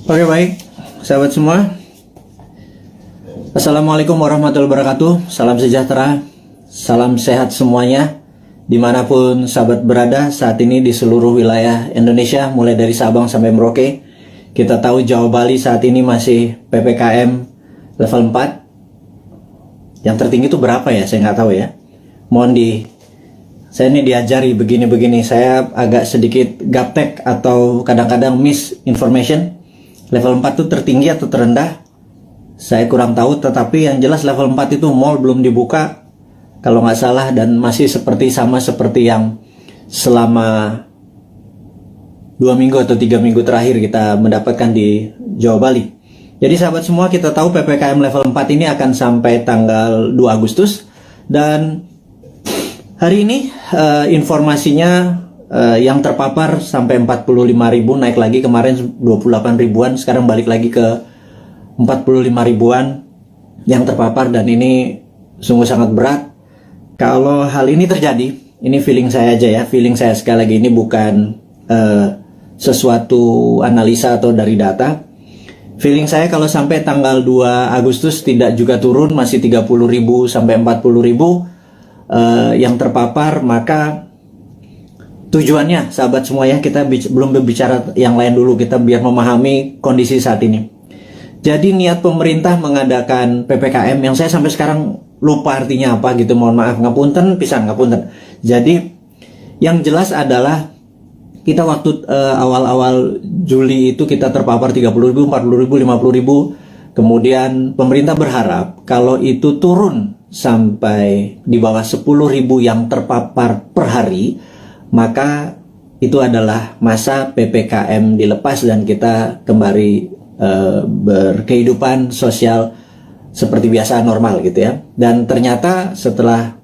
Oke, baik, sahabat semua. Assalamualaikum warahmatullahi wabarakatuh. Salam sejahtera, salam sehat semuanya, dimanapun sahabat berada saat ini di seluruh wilayah Indonesia, mulai dari Sabang sampai Merauke. Kita tahu Jawa Bali saat ini masih PPKM level 4. Yang tertinggi itu berapa ya? Saya nggak tahu ya. Saya ini diajari begini-begini. Saya agak sedikit gaptek atau kadang-kadang misinformation. Level 4 itu tertinggi atau terendah? Saya kurang tahu, tetapi yang jelas level 4 itu mall belum dibuka kalau nggak salah, dan masih sama seperti yang selama 2 minggu atau 3 minggu terakhir kita mendapatkan di Jawa Bali. Jadi sahabat semua, kita tahu PPKM level 4 ini akan sampai tanggal 2 Agustus, dan hari ini informasinya yang terpapar sampai 45.000, naik lagi kemarin 28 ribuan, sekarang balik lagi ke 45 ribuan yang terpapar, dan ini sungguh sangat berat. Kalau hal ini terjadi, ini feeling saya aja ya, feeling saya sekali lagi, ini bukan sesuatu analisa atau dari data. Feeling saya kalau sampai tanggal 2 Agustus tidak juga turun, masih 30.000 sampai 40.000 yang terpapar, maka tujuannya sahabat semua ya, kita belum berbicara yang lain dulu, kita biar memahami kondisi saat ini. Jadi niat pemerintah mengadakan PPKM yang saya sampai sekarang lupa artinya apa gitu, mohon maaf, ngapunten pisan, ngapunten. Jadi yang jelas adalah kita waktu awal-awal Juli itu kita terpapar 30.000, 40.000, 50.000. Kemudian pemerintah berharap kalau itu turun sampai di bawah 10.000 yang terpapar per hari, maka itu adalah masa PPKM dilepas dan kita kembali berkehidupan sosial seperti biasa, normal gitu ya. Dan ternyata setelah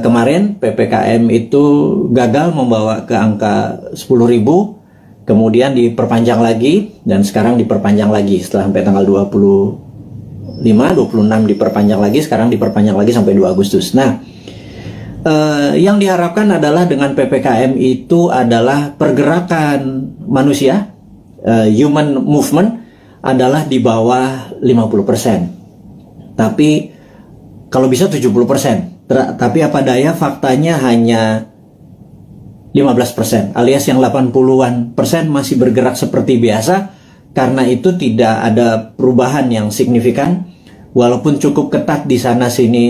kemarin PPKM itu gagal membawa ke angka 10.000, kemudian diperpanjang lagi, dan sekarang diperpanjang lagi setelah sampai tanggal 25, 26 diperpanjang lagi, sekarang diperpanjang lagi sampai 2 Agustus. Nah, yang diharapkan adalah dengan PPKM itu adalah pergerakan manusia, human movement adalah di bawah 50%. Tapi kalau bisa 70%. Tapi apa daya, faktanya hanya 15%, alias yang 80-an persen masih bergerak seperti biasa. Karena itu tidak ada perubahan yang signifikan, walaupun cukup ketat di sana sini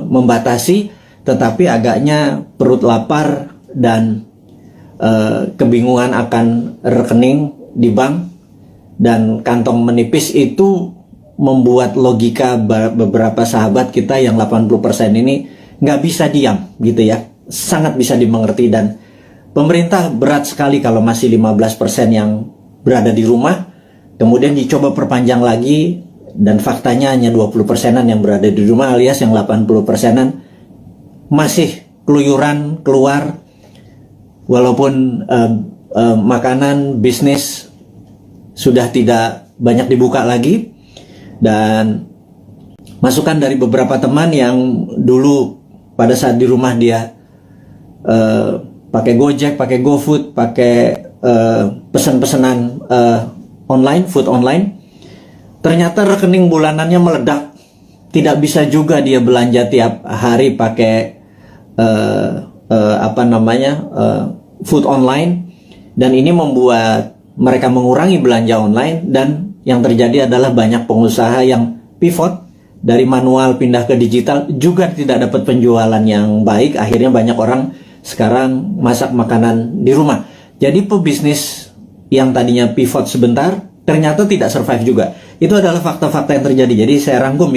membatasi, tetapi agaknya perut lapar dan kebingungan akan rekening di bank dan kantong menipis itu membuat logika beberapa sahabat kita yang 80% ini nggak bisa diam gitu ya, sangat bisa dimengerti. Dan pemerintah berat sekali kalau masih 15% yang berada di rumah, kemudian dicoba perpanjang lagi, dan faktanya hanya 20%-an yang berada di rumah, alias yang 80%-an masih keluyuran keluar, walaupun makanan, bisnis sudah tidak banyak dibuka lagi. Dan masukan dari beberapa teman yang dulu pada saat di rumah dia pakai Gojek, pakai GoFood, pakai pesan-pesanan online, food online, ternyata rekening bulanannya meledak. Tidak bisa juga dia belanja tiap hari pakai food online, dan ini membuat mereka mengurangi belanja online. Dan yang terjadi adalah banyak pengusaha yang pivot dari manual pindah ke digital, juga tidak dapat penjualan yang baik. Akhirnya banyak orang sekarang masak makanan di rumah. Jadi pebisnis yang tadinya pivot sebentar ternyata tidak survive juga. Itu adalah fakta-fakta yang terjadi. Jadi saya rangkum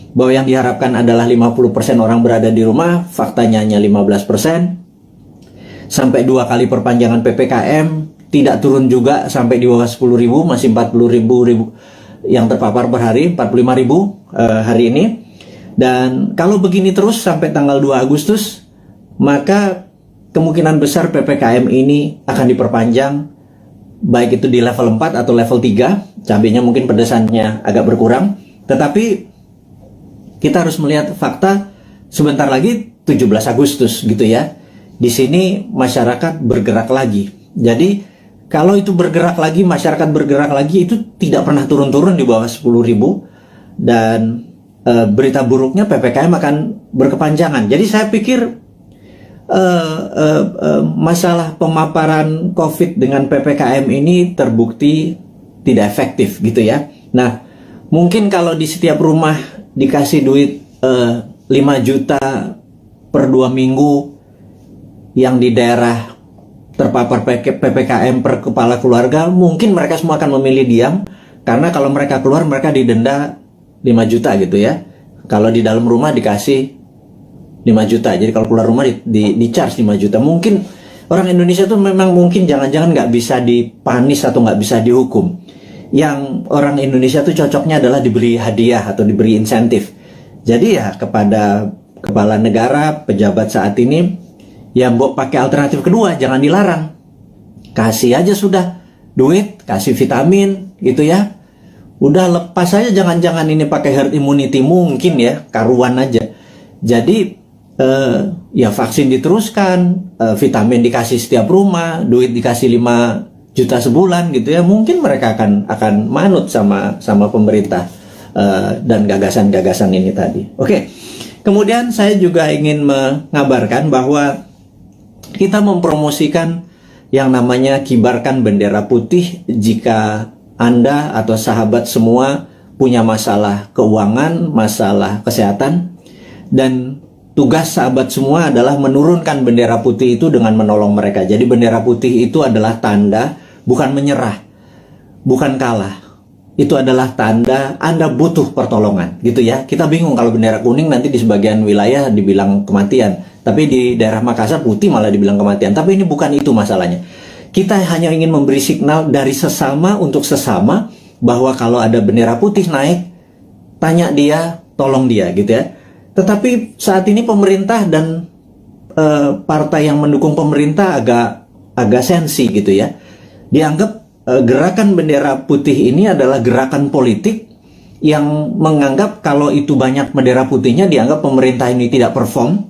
bahwa yang diharapkan adalah 50% orang berada di rumah, faktanya hanya 15%. Sampai 2 kali perpanjangan PPKM, tidak turun juga sampai di bawah 10.000, masih 40.000 yang terpapar per hari, 45.000 hari ini. Dan kalau begini terus sampai tanggal 2 Agustus, maka kemungkinan besar PPKM ini akan diperpanjang, baik itu di level 4 atau level 3. Cabenya mungkin pedesannya agak berkurang, tetapi kita harus melihat fakta. Sebentar lagi 17 Agustus gitu ya. Di sini masyarakat bergerak lagi. Jadi kalau itu bergerak lagi, masyarakat bergerak lagi, itu tidak pernah turun-turun di bawah 10.000, dan berita buruknya PPKM akan berkepanjangan. Jadi saya pikir masalah pemaparan COVID dengan PPKM ini terbukti tidak efektif gitu ya. Nah, mungkin kalau di setiap rumah dikasih duit 5 juta per 2 minggu, yang di daerah terpapar PPKM per kepala keluarga, mungkin mereka semua akan memilih diam, karena kalau mereka keluar mereka didenda 5 juta gitu ya. Kalau di dalam rumah dikasih 5 juta, jadi kalau keluar rumah di charge 5 juta. Mungkin orang Indonesia tuh memang mungkin jangan-jangan nggak bisa dipanis atau nggak bisa dihukum. Yang orang Indonesia tuh cocoknya adalah diberi hadiah atau diberi insentif. Jadi ya kepada kepala negara, pejabat saat ini, ya mbok pakai alternatif kedua, jangan dilarang. Kasih aja sudah duit, kasih vitamin gitu ya. Udah lepas aja, jangan-jangan ini pakai herd immunity, mungkin ya, karuan aja. Jadi ya vaksin diteruskan, vitamin dikasih setiap rumah, duit dikasih 5 juta sebulan gitu ya. Mungkin mereka akan manut sama pemerintah dan gagasan-gagasan ini tadi. Oke. Kemudian saya juga ingin mengabarkan bahwa kita mempromosikan yang namanya kibarkan bendera putih jika Anda atau sahabat semua punya masalah keuangan, masalah kesehatan, dan tugas sahabat semua adalah menurunkan bendera putih itu dengan menolong mereka. Jadi bendera putih itu adalah tanda bukan menyerah, bukan kalah. Itu adalah tanda Anda butuh pertolongan, gitu ya. Kita bingung kalau bendera kuning nanti di sebagian wilayah dibilang kematian, tapi di daerah Makassar putih malah dibilang kematian. Tapi ini bukan itu masalahnya. Kita hanya ingin memberi signal dari sesama untuk sesama bahwa kalau ada bendera putih naik, tanya dia, tolong dia, gitu ya. Tetapi saat ini pemerintah dan partai yang mendukung pemerintah agak sensi gitu ya. Dianggap gerakan bendera putih ini adalah gerakan politik yang menganggap kalau itu banyak bendera putihnya dianggap pemerintah ini tidak perform,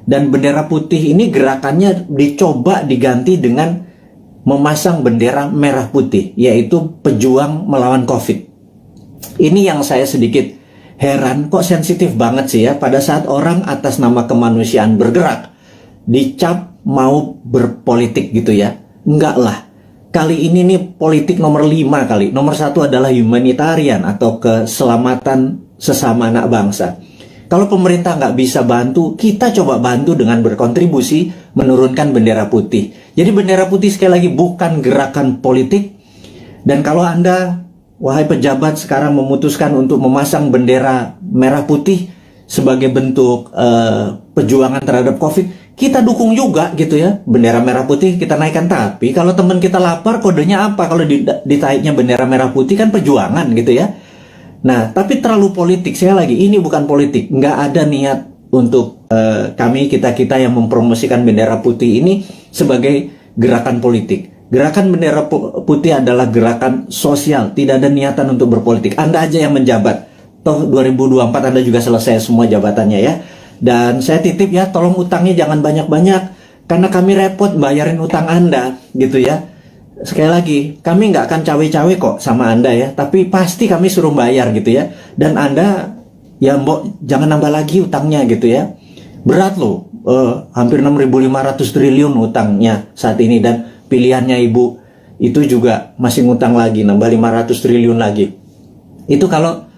dan bendera putih ini gerakannya dicoba diganti dengan memasang bendera merah putih, yaitu pejuang melawan COVID. Ini yang saya sedikit heran, kok sensitif banget sih ya pada saat orang atas nama kemanusiaan bergerak dicap mau berpolitik gitu ya. Enggak lah. Kali ini nih politik nomor 5 kali. Nomor 1 adalah humanitarian atau keselamatan sesama anak bangsa. Kalau pemerintah nggak bisa bantu, kita coba bantu dengan berkontribusi menurunkan bendera putih. Jadi bendera putih sekali lagi bukan gerakan politik. Dan kalau Anda, wahai pejabat, sekarang memutuskan untuk memasang bendera merah putih sebagai bentuk perjuangan terhadap COVID, kita dukung juga gitu ya. Bendera merah putih kita naikkan. Tapi kalau teman kita lapar, kodenya apa? Kalau ditaiknya bendera merah putih kan perjuangan gitu ya. Nah, tapi terlalu politik. Sekali lagi, ini bukan politik. Nggak ada niat untuk kita yang mempromosikan bendera putih ini sebagai gerakan politik. Gerakan bendera putih adalah gerakan sosial. Tidak ada niatan untuk berpolitik. Anda aja yang menjabat. Toh 2024 Anda juga selesai semua jabatannya ya. Dan saya titip ya, tolong utangnya jangan banyak-banyak, karena kami repot bayarin utang Anda gitu ya. Sekali lagi, kami nggak akan cawe-cawe kok sama Anda ya, tapi pasti kami suruh bayar gitu ya. Dan Anda ya mbok jangan nambah lagi utangnya gitu ya. Berat loh, hampir 6.500 triliun utangnya saat ini, dan pilihannya Ibu itu juga masih ngutang lagi, nambah 500 triliun lagi. Itu kalau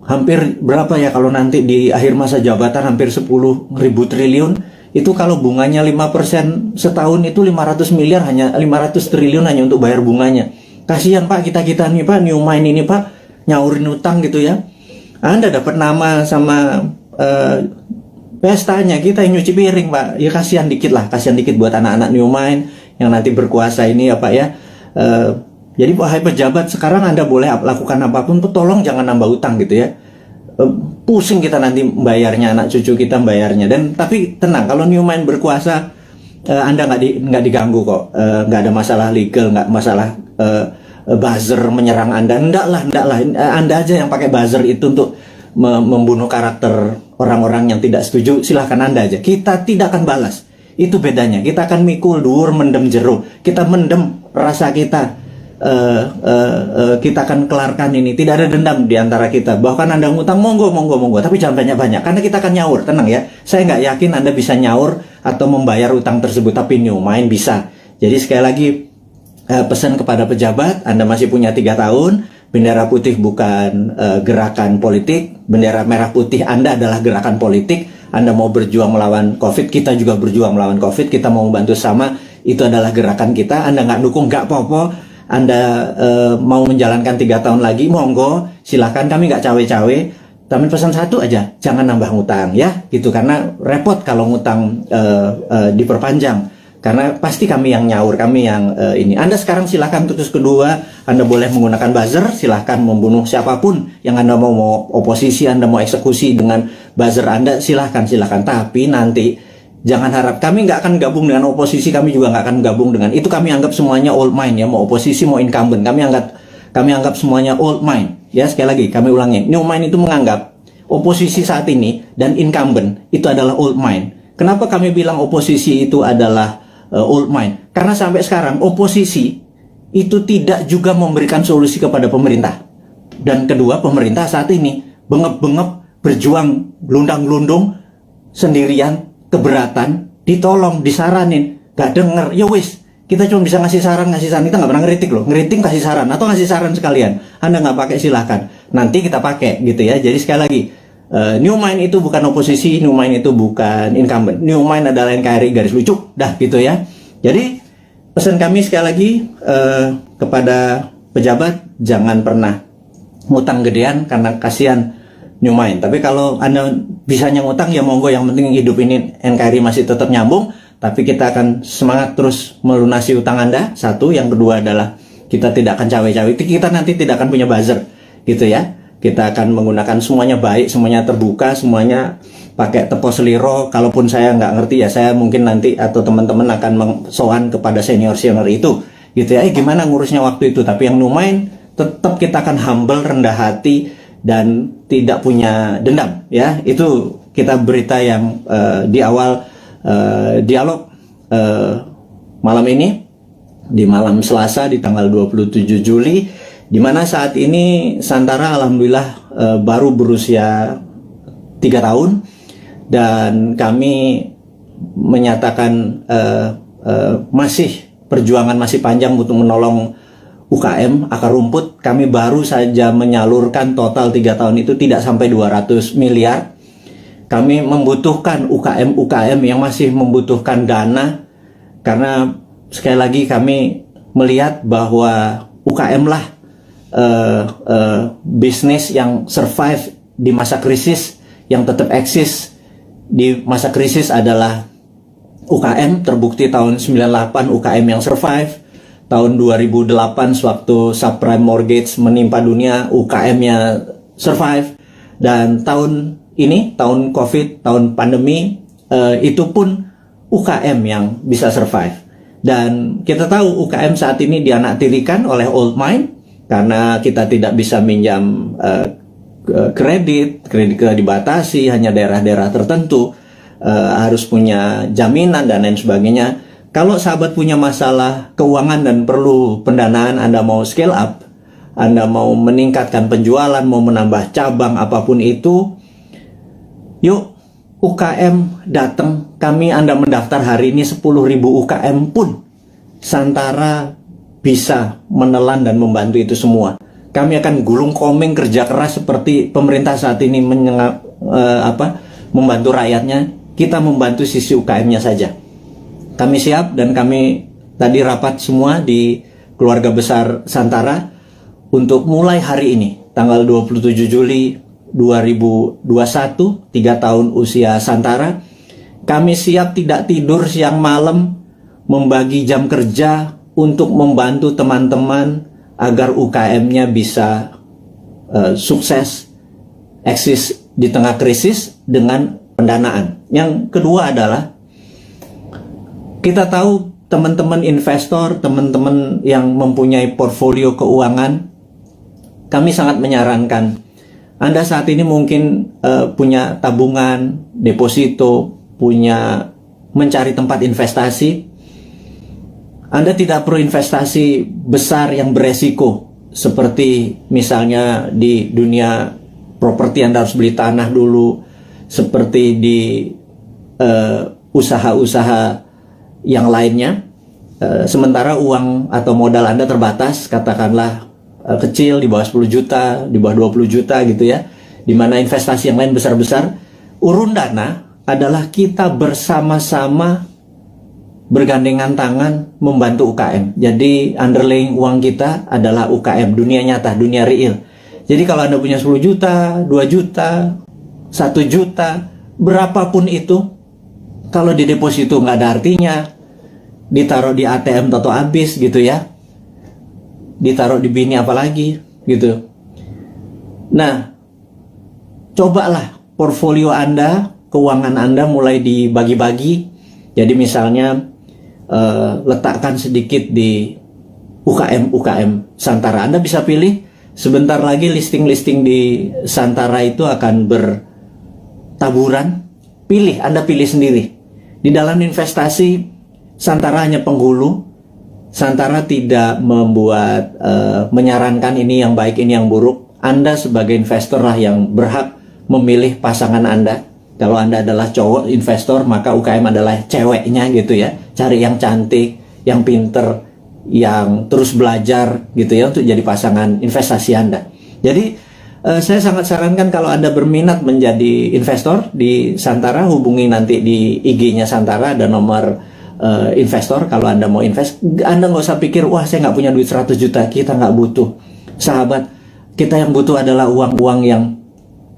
hampir berapa ya kalau nanti di akhir masa jabatan, hampir 10.000 triliun. Itu kalau bunganya 5% setahun itu 500 miliar, hanya 500 triliun hanya untuk bayar bunganya. Kasihan Pak, kita nih Pak, New Mind ini Pak, nyaurin utang gitu ya. Anda dapat nama sama pestanya, kita yang nyuci piring Pak. Ya kasihan dikit buat anak-anak New Mind yang nanti berkuasa ini ya Pak ya. Jadi wahai pejabat, sekarang Anda boleh lakukan apapun, tolong jangan nambah utang gitu ya. Pusing kita nanti bayarnya, anak cucu kita bayarnya. Dan tapi tenang, kalau New Mind berkuasa, Anda nggak diganggu kok, nggak ada masalah legal, nggak masalah buzzer menyerang Anda. Enggak lah, Anda aja yang pakai buzzer itu untuk membunuh karakter orang-orang yang tidak setuju. Silahkan Anda aja, kita tidak akan balas. Itu bedanya, kita akan mikul dhuwur mendem jero. Kita mendem rasa kita kita akan kelarkan ini. Tidak ada dendam di antara kita. Bahkan Anda ngutang, monggo, tapi jangan banyak-banyak, karena kita akan nyaur. Tenang ya, saya nggak yakin Anda bisa nyaur atau membayar utang tersebut, tapi New Mind bisa. Jadi sekali lagi, pesan kepada pejabat, Anda masih punya 3 tahun. Bendera putih bukan gerakan politik, bendera merah putih Anda adalah gerakan politik. Anda mau berjuang melawan COVID, kita juga berjuang melawan COVID, kita mau membantu sama, itu adalah gerakan kita. Anda nggak dukung, nggak apa-apa. Anda mau menjalankan 3 tahun lagi, monggo, silakan, kami nggak cawe-cawe. Tapi pesan satu aja, jangan nambah ngutang ya, gitu, karena repot kalau ngutang diperpanjang. Karena pasti kami yang nyaur, kami yang ini. Anda sekarang silahkan terus kedua, Anda boleh menggunakan buzzer, silahkan membunuh siapapun yang Anda mau oposisi, Anda mau eksekusi dengan buzzer Anda, silahkan. Tapi nanti jangan harap, kami nggak akan gabung dengan oposisi, kami juga nggak akan gabung dengan itu. Kami anggap semuanya old mind ya, mau oposisi mau incumbent, kami anggap semuanya old mind ya. Sekali lagi kami ulangi, New Mind itu menganggap oposisi saat ini dan incumbent itu adalah old mind. Kenapa kami bilang oposisi itu adalah old mind? Karena sampai sekarang oposisi itu tidak juga memberikan solusi kepada pemerintah. Dan kedua, pemerintah saat ini bengep-bengep berjuang gelundang-gelundung sendirian, keberatan, ditolong, disaranin, gak denger, ya wis, kita cuma bisa ngasih saran, kita nggak pernah ngeritik loh, ngeritik kasih saran, atau ngasih saran sekalian, Anda nggak pakai silahkan, nanti kita pakai gitu ya. Jadi sekali lagi, New Mind itu bukan oposisi, New Mind itu bukan incumbent, New Mind adalah NKRI garis lucu, dah gitu ya. Jadi pesan kami sekali lagi kepada pejabat, jangan pernah ngutang gedean karena kasihan New Mind. Tapi kalau Anda bisanya ngutang ya monggo, yang penting hidup ini NKRI masih tetap nyambung. Tapi kita akan semangat terus melunasi utang Anda. Satu, yang kedua adalah kita tidak akan cawe-cawe. Kita nanti tidak akan punya buzzer gitu ya. Kita akan menggunakan semuanya baik, semuanya terbuka, semuanya pakai tepos seliro. Kalaupun saya nggak ngerti ya, saya mungkin nanti atau teman-teman akan sowan kepada senior-senior itu gitu ya. Gimana ngurusnya waktu itu. Tapi yang New Mind tetap kita akan humble, rendah hati, dan tidak punya dendam ya. Itu kita berita yang di awal dialog malam ini, di malam Selasa di tanggal 27 Juli, di mana saat ini Santara alhamdulillah baru berusia 3 tahun, dan kami menyatakan masih perjuangan masih panjang untuk menolong UKM akar rumput. Kami baru saja menyalurkan total 3 tahun itu tidak sampai 200 miliar. Kami membutuhkan UKM yang masih membutuhkan dana, karena sekali lagi kami melihat bahwa UKM lah bisnis yang survive di masa krisis, yang tetap eksis di masa krisis adalah UKM. Terbukti tahun 98 UKM yang survive. Tahun 2008 sewaktu subprime mortgage menimpa dunia, UKM-nya survive. Dan tahun ini, tahun COVID, tahun pandemi, itu pun UKM yang bisa survive. Dan kita tahu UKM saat ini dianaktirikan oleh old mind, karena kita tidak bisa minjam kredit dibatasi, hanya daerah-daerah tertentu, harus punya jaminan dan lain sebagainya. Kalau sahabat punya masalah keuangan dan perlu pendanaan, Anda mau scale up, Anda mau meningkatkan penjualan, mau menambah cabang, apapun itu, yuk UKM datang. Kami, Anda mendaftar hari ini 10.000 UKM pun Santara bisa menelan dan membantu itu semua. Kami akan gulung komeng kerja keras seperti pemerintah saat ini membantu rakyatnya. Kita membantu sisi UKM-nya saja. Kami siap, dan kami tadi rapat semua di keluarga besar Santara untuk mulai hari ini, tanggal 27 Juli 2021, 3 tahun usia Santara. Kami siap tidak tidur siang malam, membagi jam kerja untuk membantu teman-teman agar UKM-nya bisa sukses, eksis di tengah krisis dengan pendanaan. Yang kedua adalah, kita tahu teman-teman investor, teman-teman yang mempunyai portfolio keuangan, kami sangat menyarankan Anda saat ini mungkin punya tabungan, deposito, punya mencari tempat investasi. Anda tidak perlu investasi besar yang beresiko, seperti misalnya di dunia properti Anda harus beli tanah dulu, seperti di usaha-usaha yang lainnya. Sementara uang atau modal Anda terbatas, katakanlah kecil, di bawah 10 juta, di bawah 20 juta gitu ya, dimana investasi yang lain besar-besar. Urun dana adalah kita bersama-sama bergandengan tangan membantu UKM. Jadi underlying uang kita adalah UKM, dunia nyata, dunia real. Jadi kalau Anda punya 10 juta, 2 juta, 1 juta, berapapun itu, kalau di deposito nggak ada artinya, ditaruh di ATM atau habis gitu ya, ditaruh di bini apalagi gitu. Nah, cobalah portfolio Anda, keuangan Anda mulai dibagi-bagi. Jadi misalnya letakkan sedikit di UKM Santara. Anda bisa pilih, sebentar lagi listing-listing di Santara itu akan bertaburan. Pilih, Anda pilih sendiri. Di dalam investasi, Santara hanya penghulu. Santara tidak membuat menyarankan ini yang baik, ini yang buruk. Anda sebagai investor lah yang berhak memilih pasangan Anda. Kalau Anda adalah cowok investor, maka UKM adalah ceweknya gitu ya. Cari yang cantik, yang pinter, yang terus belajar gitu ya, untuk jadi pasangan investasi Anda. Jadi saya sangat sarankan kalau Anda berminat menjadi investor di Santara, hubungi nanti di IG-nya Santara, ada nomor investor. Kalau Anda mau invest, Anda nggak usah pikir, wah saya nggak punya duit 100 juta, kita nggak butuh. Sahabat, kita yang butuh adalah uang-uang yang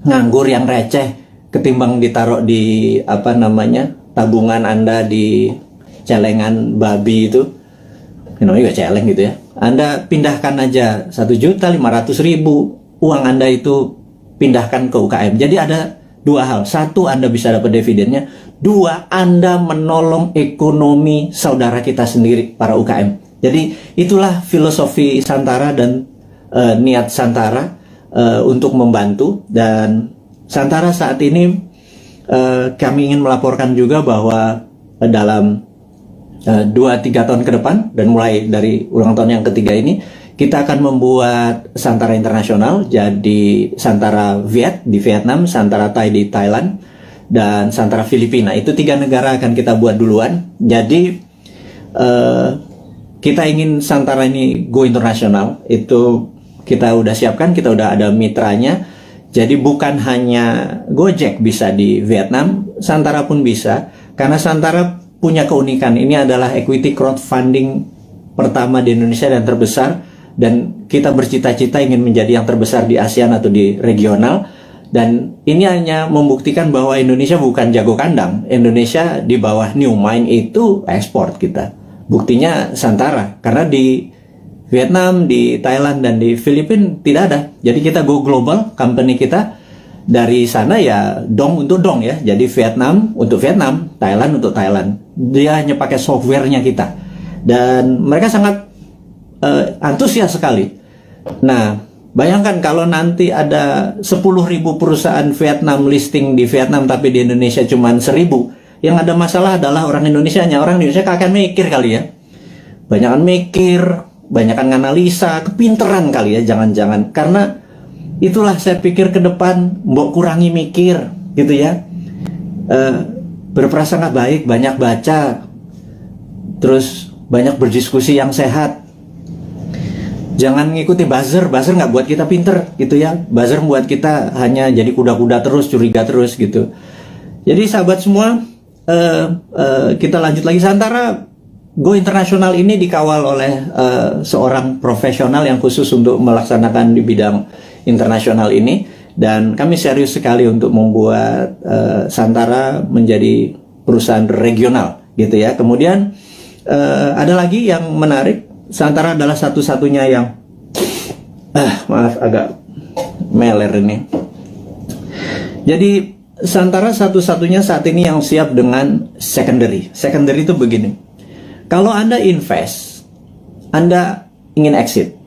nganggur, yang receh, ketimbang ditaruh di tabungan Anda di celengan babi itu, namanya juga celeng gitu ya. Anda pindahkan aja 1.500.000 uang Anda itu, pindahkan ke UKM. Jadi ada dua hal: satu, Anda bisa dapat dividennya; dua, Anda menolong ekonomi saudara kita sendiri, para UKM. Jadi itulah filosofi Santara dan niat Santara untuk membantu. Dan Santara saat ini kami ingin melaporkan juga bahwa dalam 2-3 tahun ke depan, dan mulai dari ulang tahun yang ketiga ini, kita akan membuat Santara internasional. Jadi Santara Viet di Vietnam, Santara Thai di Thailand, dan Santara Filipina. Itu 3 negara akan kita buat duluan. Jadi kita ingin Santara ini go internasional. Itu kita udah siapkan, kita udah ada mitranya. Jadi bukan hanya Gojek bisa di Vietnam, Santara pun bisa. Karena Santara punya keunikan, ini adalah equity crowdfunding pertama di Indonesia dan terbesar. Dan kita bercita-cita ingin menjadi yang terbesar di ASEAN atau di regional. Dan ini hanya membuktikan bahwa Indonesia bukan jago kandang. Indonesia di bawah New Mind itu ekspor kita. Buktinya Santara, karena di Vietnam, di Thailand, dan di Filipina tidak ada. Jadi kita go global, company kita dari sana ya dong untuk dong ya. Jadi Vietnam untuk Vietnam, Thailand untuk Thailand. Dia hanya pakai softwarenya kita. Dan mereka sangat antusias sekali. Nah, bayangkan kalau nanti ada 10.000 perusahaan Vietnam listing di Vietnam, tapi di Indonesia cuma 1.000. Yang ada masalah adalah orang Indonesianya. Orang Indonesia akan mikir kali ya. Banyakan mikir, banyakan analisa, kepinteran kali ya, jangan-jangan. Karena itulah saya pikir ke depan, mbok kurangi mikir gitu ya. Berprasangka baik, banyak baca, terus banyak berdiskusi yang sehat. Jangan ngikuti buzzer nggak buat kita pinter gitu ya. Buzzer membuat kita hanya jadi kuda-kuda terus, curiga terus gitu. Jadi sahabat semua, kita lanjut lagi. Santara Go Internasional ini dikawal oleh seorang profesional yang khusus untuk melaksanakan di bidang internasional ini, dan kami serius sekali untuk membuat Santara menjadi perusahaan regional gitu ya. Kemudian ada lagi yang menarik, Santara adalah satu-satunya yang maaf agak meler ini. Jadi Santara satu-satunya saat ini yang siap dengan secondary. Secondary itu begini. Kalau Anda invest, Anda ingin exit,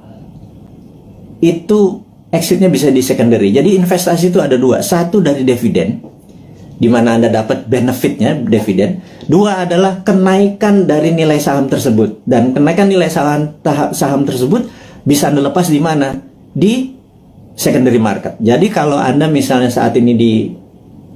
itu exitnya bisa di secondary. Jadi investasi itu ada dua. Satu dari dividen, di mana Anda dapat benefitnya, dividen. Dua adalah kenaikan dari nilai saham tersebut. Dan kenaikan nilai saham tersebut bisa Anda lepas di mana? Di secondary market. Jadi kalau Anda misalnya saat ini di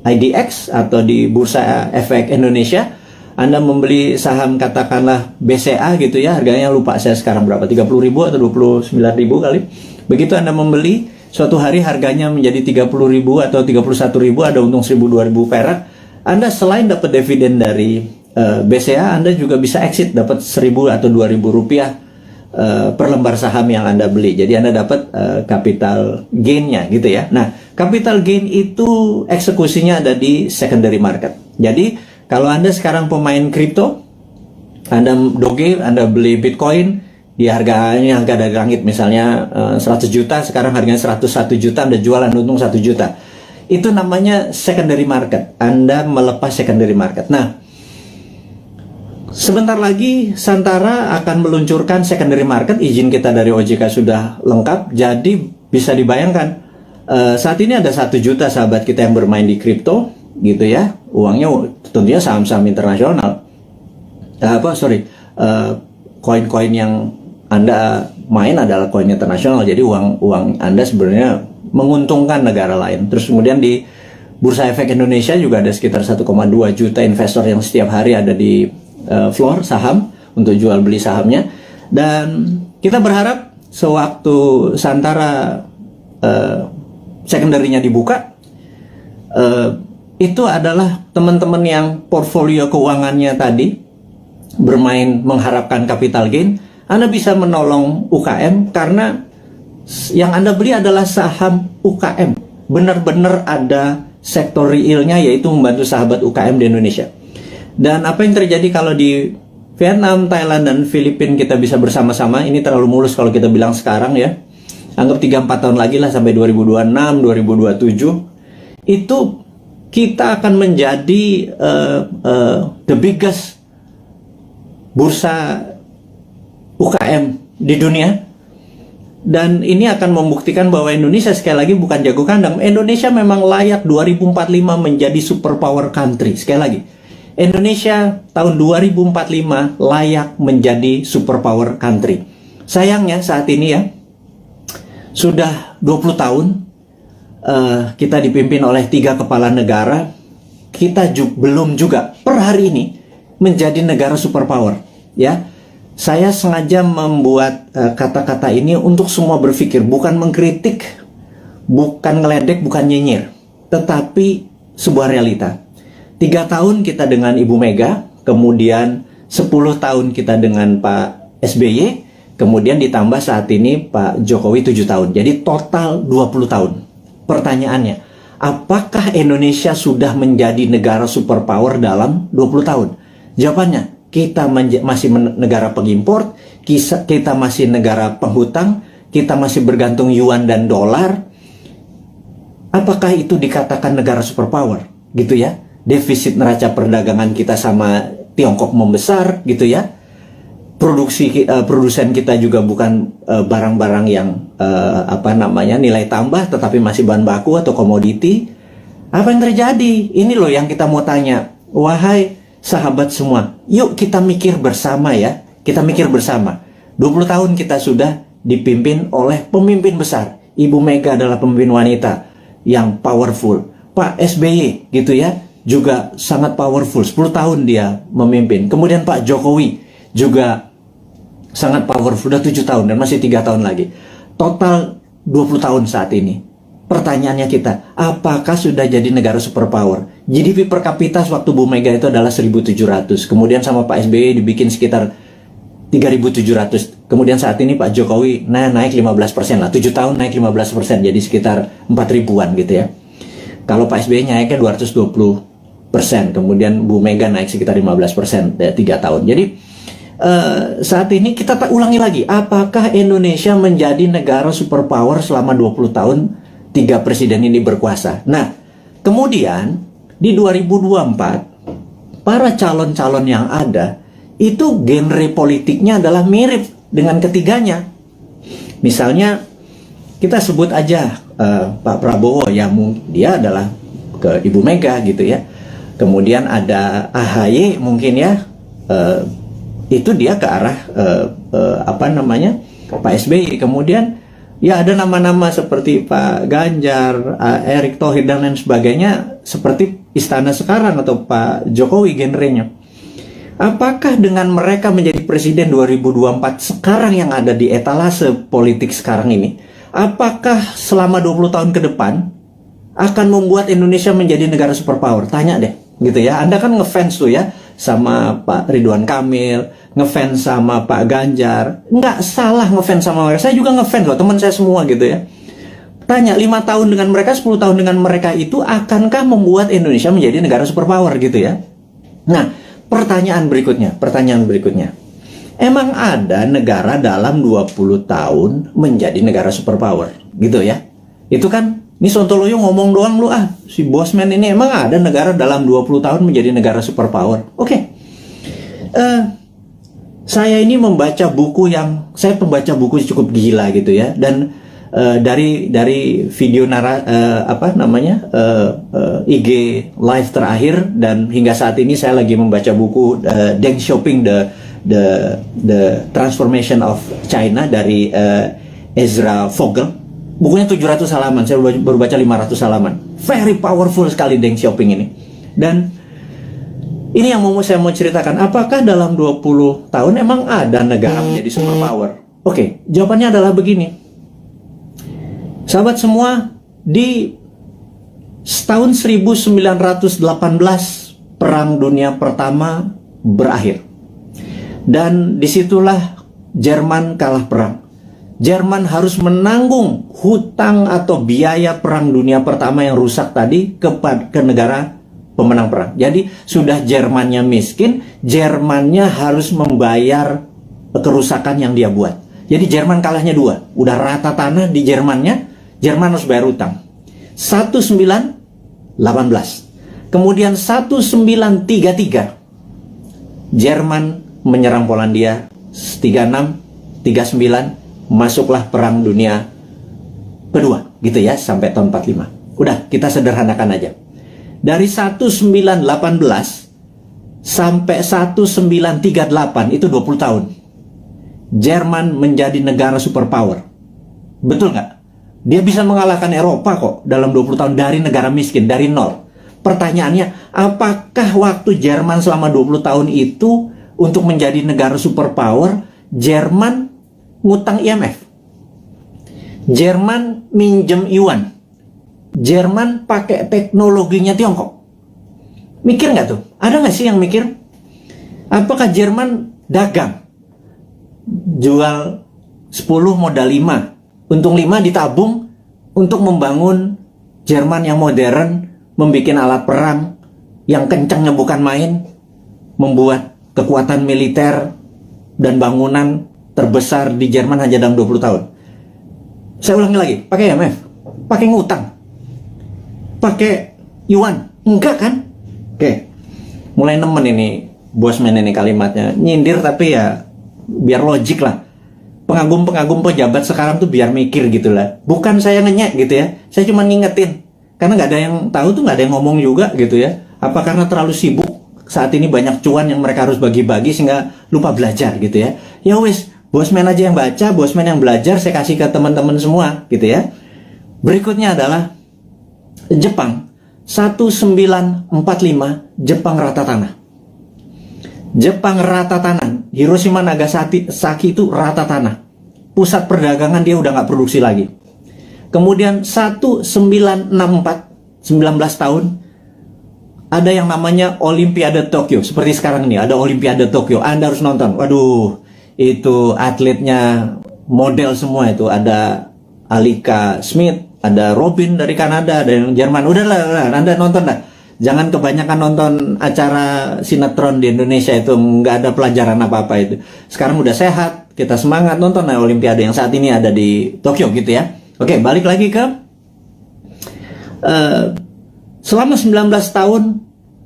IDX atau di Bursa Efek Indonesia, Anda membeli saham katakanlah BCA gitu ya, harganya lupa saya sekarang berapa, 30.000 atau 29.000 kali. Begitu Anda membeli, suatu hari harganya menjadi 30.000 atau 31.000, ada untung 1.000-2.000 perak. Anda selain dapat dividen dari BCA, Anda juga bisa exit, dapat 1.000 atau 2.000 rupiah per lembar saham yang Anda beli. Jadi Anda dapat capital gain-nya gitu ya. Nah, capital gain itu eksekusinya ada di secondary market. Jadi kalau Anda sekarang pemain kripto, Anda doge, Anda beli Bitcoin di harga dari langit, misalnya 100 juta, sekarang harganya 101 juta, Anda jualan untung 1 juta. Itu namanya secondary market. Anda melepas secondary market. Nah, sebentar lagi Santara akan meluncurkan secondary market. Izin kita dari OJK sudah lengkap. Jadi bisa dibayangkan saat ini ada 1 juta sahabat kita yang bermain di kripto gitu ya. Uangnya tentunya saham-saham internasional. Koin-koin yang Anda main adalah koin internasional. Jadi uang Anda sebenarnya menguntungkan negara lain. Terus kemudian di Bursa Efek Indonesia juga ada sekitar 1,2 juta investor yang setiap hari ada di floor saham untuk jual beli sahamnya. Dan kita berharap sewaktu Santara secondary-nya dibuka, itu adalah teman-teman yang portfolio keuangannya tadi bermain mengharapkan capital gain, Anda bisa menolong UKM karena yang Anda beli adalah saham UKM. Benar-benar ada sektor realnya, yaitu membantu sahabat UKM di Indonesia. Dan apa yang terjadi kalau di Vietnam, Thailand, dan Filipina kita bisa bersama-sama, ini terlalu mulus kalau kita bilang sekarang ya. Anggap 3-4 tahun lagi lah sampai 2026, 2027. Itu kita akan menjadi the biggest bursa UKM di dunia. Dan ini akan membuktikan bahwa Indonesia sekali lagi bukan jago kandang. Indonesia memang layak 2045 menjadi superpower country. Sekali lagi, Indonesia tahun 2045 layak menjadi superpower country. Sayangnya saat ini ya, sudah 20 tahun kita dipimpin oleh 3 kepala negara. Kita belum juga per hari ini menjadi negara superpower ya. Saya sengaja membuat kata-kata ini untuk semua berpikir, bukan mengkritik, bukan ngeledek, bukan nyinyir, tetapi sebuah realita. 3 tahun kita dengan Ibu Mega, kemudian 10 tahun kita dengan Pak SBY, kemudian ditambah saat ini Pak Jokowi 7 tahun. Jadi total 20 tahun. Pertanyaannya, apakah Indonesia sudah menjadi negara superpower dalam 20 tahun? Jawabannya, kita masih negara pengimpor, kita masih negara penghutang, kita masih bergantung yuan dan dolar. Apakah itu dikatakan negara superpower? Gitu ya. Defisit neraca perdagangan kita sama Tiongkok membesar gitu ya. Produsen kita juga bukan barang-barang yang nilai tambah, tetapi masih bahan baku atau komoditi. Apa yang terjadi? Ini loh yang kita mau tanya. Wahai sahabat semua, yuk kita mikir bersama ya. Kita mikir bersama. 20 tahun kita sudah dipimpin oleh pemimpin besar. Ibu Mega adalah pemimpin wanita yang powerful. Pak SBY gitu ya, juga sangat powerful. 10 tahun dia memimpin. Kemudian Pak Jokowi juga sangat powerful. Sudah 7 tahun dan masih 3 tahun lagi. Total 20 tahun saat ini. Pertanyaannya kita, apakah sudah jadi negara superpower? GDP per kapita waktu Bu Mega itu adalah 1.700. Kemudian sama Pak SBY dibikin sekitar 3.700. Kemudian saat ini Pak Jokowi naik 15% lah. 7 tahun naik 15%. Jadi sekitar 4.000-an gitu ya. Kalau Pak SBY naiknya 220%. Kemudian Bu Mega naik sekitar 15% 3 tahun. Jadi saat ini kita ulangi lagi. Apakah Indonesia menjadi negara superpower selama 20 tahun 3 presiden ini berkuasa? Nah, kemudian di 2024 para calon-calon yang ada itu genre politiknya adalah mirip dengan ketiganya. Misalnya kita sebut aja Pak Prabowo, ya dia adalah ke Ibu Mega gitu ya. Kemudian ada AHY mungkin ya, itu dia ke arah apa namanya, Pak SBY. Kemudian ya ada nama-nama seperti Pak Ganjar, Erick Thohir dan lain sebagainya, seperti istana sekarang atau Pak Jokowi genrenya. Apakah dengan mereka menjadi presiden 2024 sekarang yang ada di etalase politik sekarang ini, apakah selama 20 tahun ke depan akan membuat Indonesia menjadi negara superpower? Tanya deh, gitu ya. Anda kan ngefans tuh ya sama Pak Ridwan Kamil, ngefans sama Pak Ganjar. Nggak salah ngefans sama mereka. Saya juga ngefans loh, teman saya semua gitu ya. Tanya, 5 tahun dengan mereka, 10 tahun dengan mereka itu akankah membuat Indonesia menjadi negara superpower gitu ya? Nah, pertanyaan berikutnya. Emang ada negara dalam 20 tahun menjadi negara superpower gitu ya? Itu kan, ini Sontoloyo ngomong doang lu si Bosman ini, emang ada negara dalam 20 tahun menjadi negara superpower? Oke. Saya ini saya pembaca buku cukup gila gitu ya, dan dari video IG live terakhir dan hingga saat ini saya lagi membaca buku Deng Xiaoping the Transformation of China dari Ezra Vogel. Bukunya 700 halaman, saya baru baca 500 halaman. Very powerful sekali Deng Xiaoping ini. Dan ini yang saya mau ceritakan, apakah dalam 20 tahun emang ada negara menjadi superpower? Oke, jawabannya adalah begini. Sahabat semua, di tahun 1918 Perang Dunia Pertama berakhir. Dan disitulah Jerman kalah perang. Jerman harus menanggung hutang atau biaya Perang Dunia Pertama yang rusak tadi ke negara pemenang perang. Jadi sudah Jermannya miskin, Jermannya harus membayar kerusakan yang dia buat. Jadi Jerman kalahnya 2. Udah rata tanah di Jermannya, Jerman harus bayar utang. 1918. Kemudian 1933 Jerman menyerang Polandia. 36, 39 masuklah Perang Dunia Kedua gitu ya, sampai tahun 45. Udah, kita sederhanakan aja. Dari 1918 sampai 1938 itu 20 tahun. Jerman menjadi negara superpower. Betul nggak? Dia bisa mengalahkan Eropa kok dalam 20 tahun dari negara miskin, dari nol. Pertanyaannya, apakah waktu Jerman selama 20 tahun itu untuk menjadi negara superpower, Jerman ngutang IMF? Jerman minjem yuan? Jerman pakai teknologinya Tiongkok? Mikir nggak tuh? Ada nggak sih yang mikir? Apakah Jerman dagang? Jual 10 modal 5. Untung 5 ditabung untuk membangun Jerman yang modern, membuat alat perang yang kencangnya bukan main, membuat kekuatan militer dan bangunan terbesar di Jerman hanya dalam 20 tahun. Saya ulangi lagi, pakai IMF, pakai ngutang, pakai yuan, enggak kan? Oke, mulai nemen ini Bosman ini kalimatnya, nyindir tapi ya biar logik lah. Pengagum-pengagum pejabat sekarang tuh biar mikir gitu lah. Bukan saya ngenyek gitu ya. Saya cuma ngingetin. Karena nggak ada yang tahu tuh, nggak ada yang ngomong juga gitu ya. Apa karena terlalu sibuk saat ini banyak cuan yang mereka harus bagi-bagi sehingga lupa belajar gitu ya. Ya wis, Bosman aja yang baca, Bosman yang belajar, saya kasih ke teman-teman semua gitu ya. Berikutnya adalah Jepang. 1945 Jepang rata tanah. Jepang rata tanah. Hiroshima Nagasaki itu rata tanah. Pusat perdagangan dia udah nggak produksi lagi. Kemudian 1964, 19 tahun, ada yang namanya Olimpiade Tokyo. Seperti sekarang ini, ada Olimpiade Tokyo. Anda harus nonton. Waduh, itu atletnya model semua itu. Ada Alika Smith, ada Robin dari Kanada, ada yang Jerman. Udahlah, Anda nonton lah. Jangan kebanyakan nonton acara sinetron di Indonesia, itu nggak ada pelajaran apa-apa itu. Sekarang udah sehat, kita semangat nonton lah Olimpiade yang saat ini ada di Tokyo gitu ya. Oke, balik lagi ke selama 19 tahun,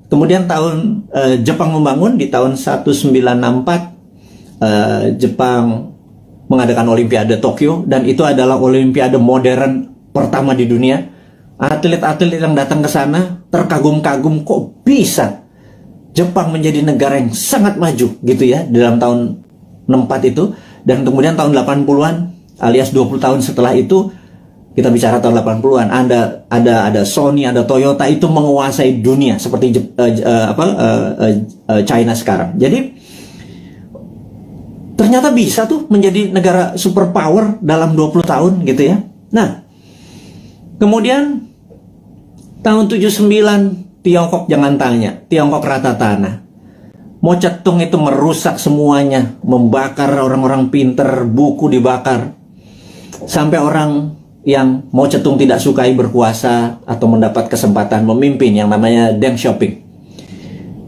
kemudian tahun Jepang membangun di tahun 1964 Jepang mengadakan Olimpiade Tokyo, dan itu adalah Olimpiade modern pertama di dunia. Atlet-atlet yang datang ke sana terkagum-kagum, kok bisa Jepang menjadi negara yang sangat maju gitu ya dalam tahun 64 itu. Dan kemudian tahun 80-an alias 20 tahun setelah itu, kita bicara tahun 80-an, ada Sony, ada Toyota, itu menguasai dunia seperti China sekarang. Jadi ternyata bisa tuh menjadi negara superpower dalam 20 tahun gitu ya. Nah, kemudian tahun 79 Tiongkok jangan tanya, Tiongkok rata tanah. Mao Zedong itu merusak semuanya, membakar orang-orang pinter, buku dibakar. Sampai orang yang Mao Zedong tidak sukai berkuasa atau mendapat kesempatan memimpin yang namanya Deng Xiaoping.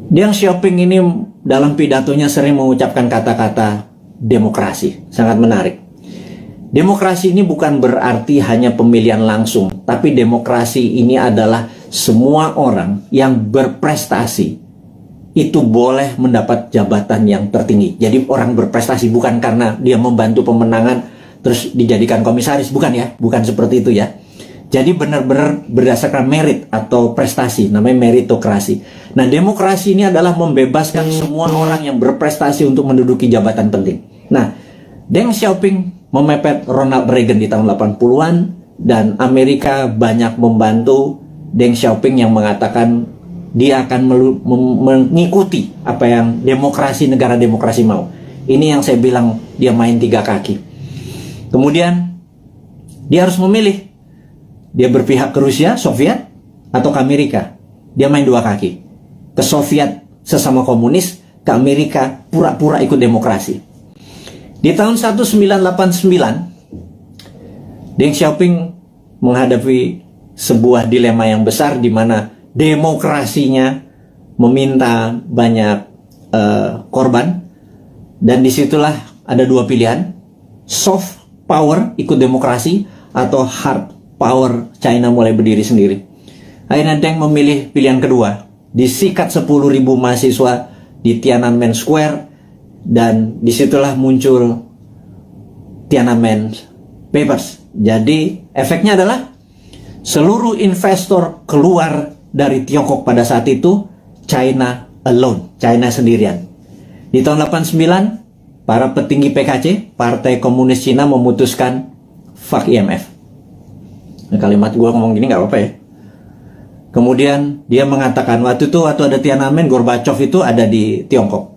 Deng Xiaoping ini dalam pidatonya sering mengucapkan kata-kata demokrasi, sangat menarik. Demokrasi ini bukan berarti hanya pemilihan langsung, tapi demokrasi ini adalah semua orang yang berprestasi itu boleh mendapat jabatan yang tertinggi. Jadi orang berprestasi bukan karena dia membantu pemenangan terus dijadikan komisaris, bukan ya, bukan seperti itu ya. Jadi benar-benar berdasarkan merit atau prestasi, namanya meritokrasi. Nah, demokrasi ini adalah membebaskan semua orang yang berprestasi untuk menduduki jabatan penting. Nah, Deng Xiaoping memepet Ronald Reagan di tahun 80-an, dan Amerika banyak membantu Deng Xiaoping yang mengatakan dia akan mengikuti apa yang negara demokrasi mau. Ini yang saya bilang dia main tiga kaki. Kemudian dia harus memilih, dia berpihak ke Rusia, Soviet, atau ke Amerika. Dia main dua kaki, ke Soviet sesama komunis, ke Amerika pura-pura ikut demokrasi. Di tahun 1989, Deng Xiaoping menghadapi sebuah dilema yang besar di mana demokrasinya meminta banyak korban, dan disitulah ada dua pilihan: soft power ikut demokrasi atau hard power China mulai berdiri sendiri. Akhirnya Deng memilih pilihan kedua, disikat 10.000 mahasiswa di Tiananmen Square. Dan disitulah muncul Tiananmen Papers. Jadi efeknya adalah seluruh investor keluar dari Tiongkok pada saat itu. China alone, China sendirian. Di tahun 89, para petinggi PKC, Partai Komunis Cina, memutuskan fuck IMF. Nah, kalimat gue ngomong gini nggak apa-apa ya. Kemudian dia mengatakan waktu ada Tiananmen, Gorbachev itu ada di Tiongkok.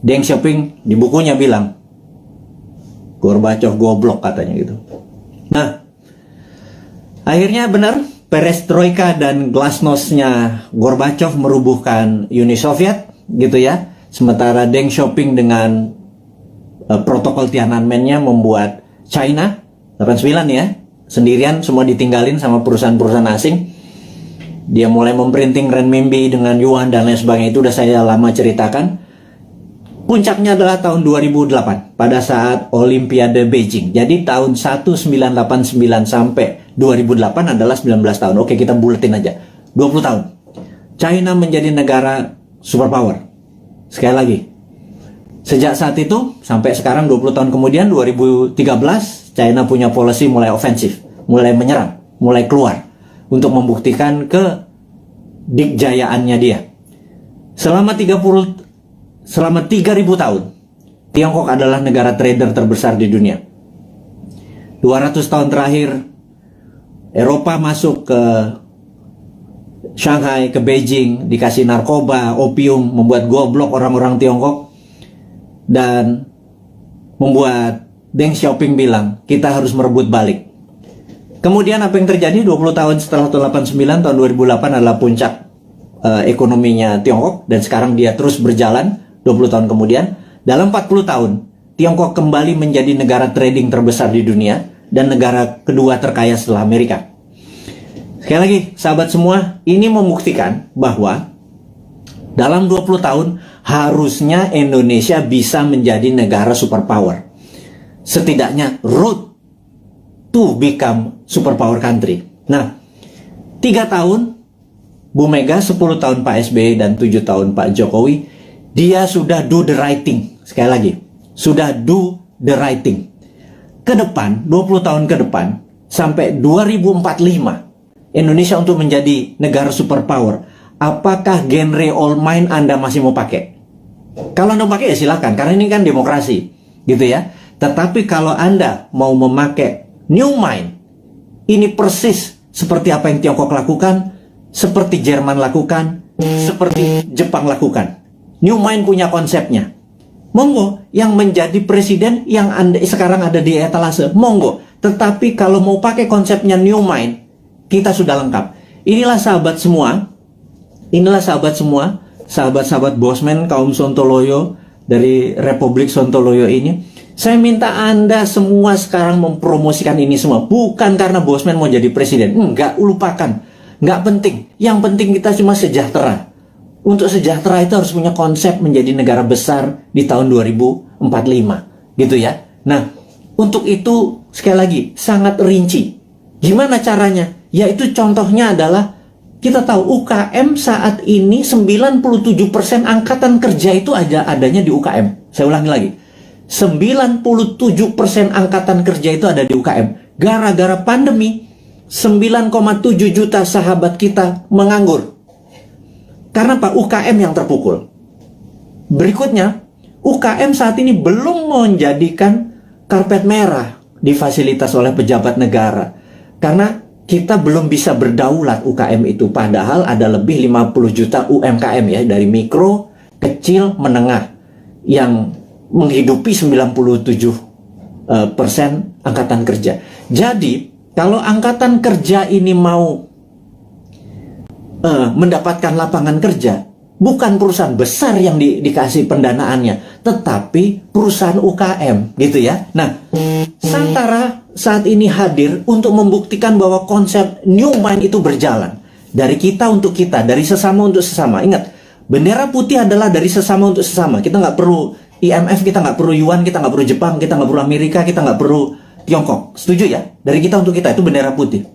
Deng Xiaoping di bukunya bilang Gorbachev goblok katanya gitu. Nah, akhirnya benar, perestroika dan glasnost-nya Gorbachev merubuhkan Uni Soviet gitu ya. Sementara Deng Xiaoping dengan protokol Tiananmen-nya membuat China 89 ya, sendirian, semua ditinggalin sama perusahaan-perusahaan asing. Dia mulai memprinting renminbi dengan yuan dan lain sebagainya, itu udah saya lama ceritakan. Puncaknya adalah tahun 2008 pada saat Olimpiade Beijing. Jadi tahun 1989 sampai 2008 adalah 19 tahun. Oke, kita buletin aja. 20 tahun. China menjadi negara superpower. Sekali lagi, sejak saat itu sampai sekarang 20 tahun kemudian 2013, China punya policy mulai ofensif, mulai menyerang, mulai keluar untuk membuktikan kedikjayaannya dia. Selama 3.000 tahun, Tiongkok adalah negara trader terbesar di dunia. 200 tahun terakhir, Eropa masuk ke Shanghai, ke Beijing, dikasih narkoba, opium, membuat goblok orang-orang Tiongkok, dan membuat Deng Xiaoping bilang, kita harus merebut balik. Kemudian apa yang terjadi 20 tahun setelah tahun 89, tahun 2008 adalah puncak ekonominya Tiongkok, dan sekarang dia terus berjalan. 20 tahun kemudian, dalam 40 tahun, Tiongkok kembali menjadi negara trading terbesar di dunia dan negara kedua terkaya setelah Amerika. Sekali lagi, sahabat semua, ini membuktikan bahwa dalam 20 tahun harusnya Indonesia bisa menjadi negara superpower. Setidaknya road to become superpower country. Nah, 3 tahun Bu Mega, 10 tahun Pak SBY, dan 7 tahun Pak Jokowi, dia sudah do the right thing. Sekali lagi, sudah do the right thing. Ke depan, 20 tahun ke depan, sampai 2045, Indonesia untuk menjadi negara superpower, apakah genre old mind Anda masih mau pakai? Kalau Anda mau pakai ya silakan, karena ini kan demokrasi, gitu ya. Tetapi kalau Anda mau memakai new mind, ini persis seperti apa yang Tiongkok lakukan, seperti Jerman lakukan, seperti Jepang lakukan. New mind punya konsepnya. Monggo, yang menjadi presiden yang Anda sekarang ada di etalase, monggo. Tetapi kalau mau pakai konsepnya new mind, kita sudah lengkap. Inilah sahabat semua, sahabat-sahabat Bosman, kaum Sontoloyo dari Republik Sontoloyo ini. Saya minta Anda semua sekarang mempromosikan ini semua. Bukan karena Bosman mau jadi presiden. Enggak, lupakan. Enggak penting. Yang penting kita cuma sejahtera. Untuk sejahtera itu harus punya konsep menjadi negara besar di tahun 2045. Gitu ya. Nah, untuk itu sekali lagi sangat rinci. Gimana caranya? Yaitu contohnya adalah kita tahu UKM saat ini 97% angkatan kerja itu adanya di UKM. Saya ulangi lagi. 97% angkatan kerja itu ada di UKM. Gara-gara pandemi, 9,7 juta sahabat kita menganggur. Karena Pak, UKM yang terpukul. Berikutnya, UKM saat ini belum menjadikan karpet merah difasilitasi oleh pejabat negara. Karena kita belum bisa berdaulat UKM itu. Padahal ada lebih 50 juta UMKM ya, dari mikro, kecil, menengah, yang menghidupi 97% angkatan kerja. Jadi, kalau angkatan kerja ini mau mendapatkan lapangan kerja, bukan perusahaan besar yang dikasih pendanaannya, tetapi perusahaan UKM, gitu ya. Nah, Santara saat ini hadir untuk membuktikan bahwa konsep new mind itu berjalan. Dari kita untuk kita, dari sesama untuk sesama. Ingat, bendera putih adalah dari sesama untuk sesama. Kita nggak perlu IMF, kita nggak perlu Yuan, kita nggak perlu Jepang, kita nggak perlu Amerika, kita nggak perlu Tiongkok. Setuju ya? Dari kita untuk kita, itu bendera putih.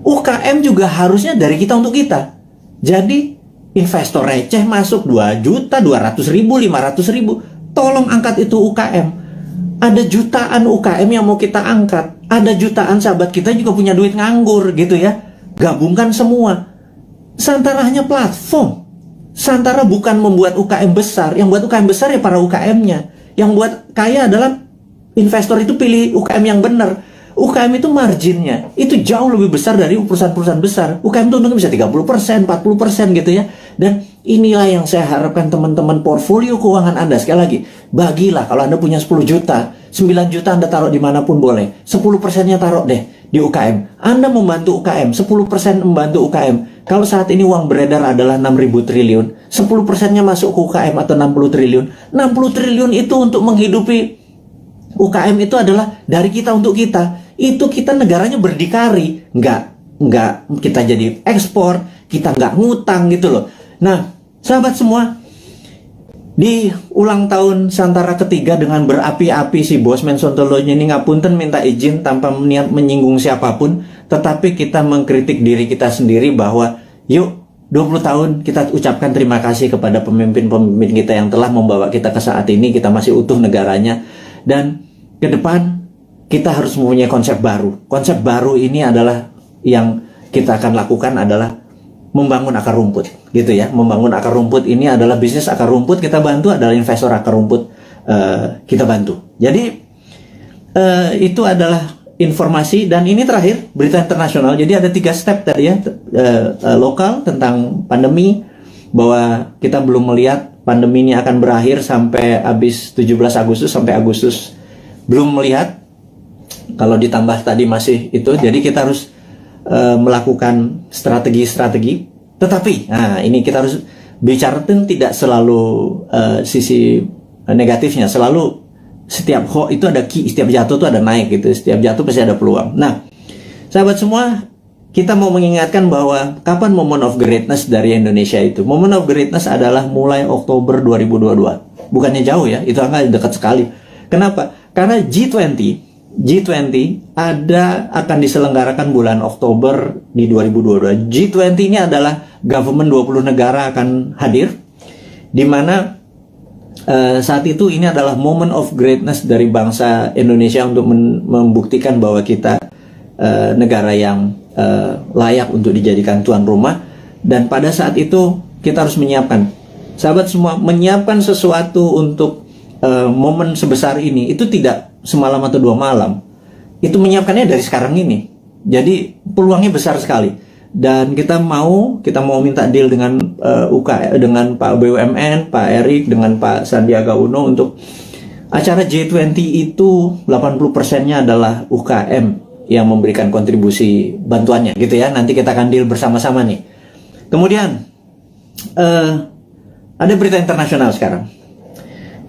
UKM juga harusnya dari kita untuk kita. Jadi investor receh masuk 2 juta, 200 ribu, 500 ribu. Tolong angkat itu UKM. Ada jutaan UKM yang mau kita angkat. Ada jutaan sahabat kita juga punya duit nganggur gitu ya. Gabungkan semua. Santara hanya platform. Santara bukan membuat UKM besar. Yang buat UKM besar ya para UKM-nya. Yang buat kaya adalah investor itu pilih UKM yang benar. UKM itu marginnya itu jauh lebih besar dari perusahaan-perusahaan besar. UKM itu untungnya bisa 30%, 40% gitu ya. Dan inilah yang saya harapkan teman-teman portfolio keuangan Anda. Sekali lagi, bagilah kalau Anda punya 10 juta, 9 juta Anda taruh dimanapun boleh. 10%-nya taruh deh di UKM. Anda membantu UKM, 10% membantu UKM. Kalau saat ini uang beredar adalah 6.000 triliun, 10%-nya masuk ke UKM atau 60 triliun. 60 triliun itu untuk menghidupi UKM itu adalah dari kita untuk kita. Itu kita negaranya berdikari, nggak kita jadi ekspor, kita nggak ngutang gitu loh. Nah, sahabat semua, di ulang tahun Santara ketiga dengan berapi-api si Bosman Sontoloyo ini ngapunten minta izin tanpa niat menyinggung siapapun, tetapi kita mengkritik diri kita sendiri bahwa yuk 20 tahun kita ucapkan terima kasih kepada pemimpin-pemimpin kita yang telah membawa kita ke saat ini, kita masih utuh negaranya, dan ke depan kita harus mempunyai konsep baru. Konsep baru ini adalah yang kita akan lakukan adalah membangun akar rumput, gitu ya. Membangun akar rumput ini adalah bisnis akar rumput kita bantu, adalah investor akar rumput kita bantu. Jadi itu adalah informasi, dan ini terakhir berita internasional. Jadi ada 3 step tadi ya, lokal tentang pandemi, bahwa kita belum melihat pandemi ini akan berakhir sampai habis 17 Agustus sampai Agustus, belum melihat. Kalau ditambah tadi masih itu, jadi kita harus melakukan strategi-strategi. Tetapi, nah ini kita harus bicara tidak selalu sisi negatifnya. Selalu setiap itu ada key, setiap jatuh itu ada naik gitu. Setiap jatuh pasti ada peluang. Nah, sahabat semua, kita mau mengingatkan bahwa kapan moment of greatness dari Indonesia itu. Moment of greatness adalah mulai Oktober 2022. Bukannya jauh ya, itu angka dekat sekali. Kenapa? Karena G20 akan diselenggarakan bulan Oktober di 2022. G20 ini adalah government 20 negara akan hadir, di mana saat itu ini adalah moment of greatness dari bangsa Indonesia untuk membuktikan bahwa kita negara yang layak untuk dijadikan tuan rumah. Dan pada saat itu kita harus menyiapkan, sahabat semua, menyiapkan sesuatu untuk momen sebesar ini itu tidak semalam atau 2 malam. Itu menyiapkannya dari sekarang ini. Jadi peluangnya besar sekali. Dan kita mau minta deal dengan dengan Pak BUMN, Pak Erik, dengan Pak Sandiaga Uno untuk acara G20 itu 80%-nya adalah UKM yang memberikan kontribusi bantuannya gitu ya. Nanti kita akan deal bersama-sama nih. Kemudian ada berita internasional sekarang.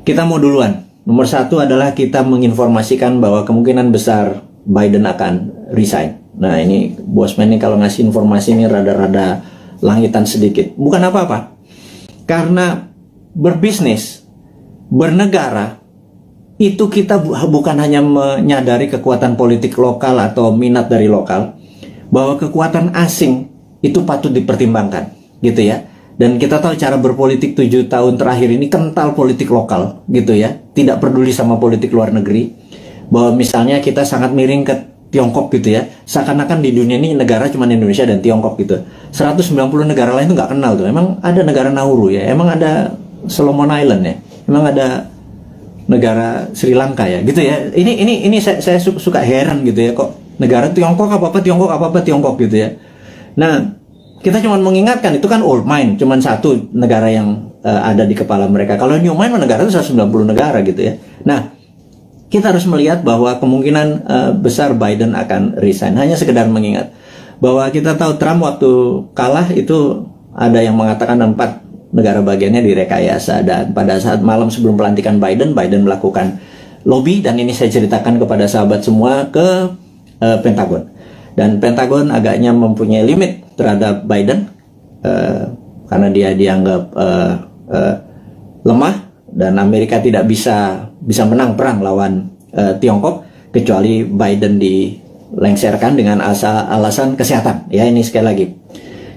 Kita mau duluan. Nomor 1 adalah kita menginformasikan bahwa kemungkinan besar Biden akan resign. Nah ini Bosman nih kalau ngasih informasi ini rada-rada langitan sedikit. Bukan apa-apa. Karena berbisnis, bernegara, itu kita bukan hanya menyadari kekuatan politik lokal atau minat dari lokal, bahwa kekuatan asing itu patut dipertimbangkan, gitu ya. Dan kita tahu cara berpolitik 7 tahun terakhir ini kental politik lokal, gitu ya. Tidak peduli sama politik luar negeri. Bahwa misalnya kita sangat miring ke Tiongkok gitu ya. Seakan-akan di dunia ini negara cuma Indonesia dan Tiongkok gitu. 190 negara lain itu nggak kenal tuh. Emang ada negara Nauru ya. Emang ada Solomon Island ya. Emang ada negara Sri Lanka ya. Gitu ya. Ini saya suka heran gitu ya. Kok negara Tiongkok apa-apa Tiongkok apa-apa Tiongkok gitu ya. Nah, kita cuma mengingatkan itu kan old mind, cuma satu negara yang ada di kepala mereka. Kalau new mind negara itu 190 negara gitu ya. Nah, kita harus melihat bahwa kemungkinan besar Biden akan resign. Hanya sekedar mengingat bahwa kita tahu Trump waktu kalah itu ada yang mengatakan 4 negara bagiannya direkayasa. Dan pada saat malam sebelum pelantikan Biden melakukan lobby, dan ini saya ceritakan kepada sahabat semua, ke Pentagon. Dan Pentagon agaknya mempunyai limit terhadap Biden karena dia dianggap lemah dan Amerika tidak bisa menang perang lawan Tiongkok kecuali Biden dilengserkan dengan alasan kesehatan. Ya, ini sekali lagi.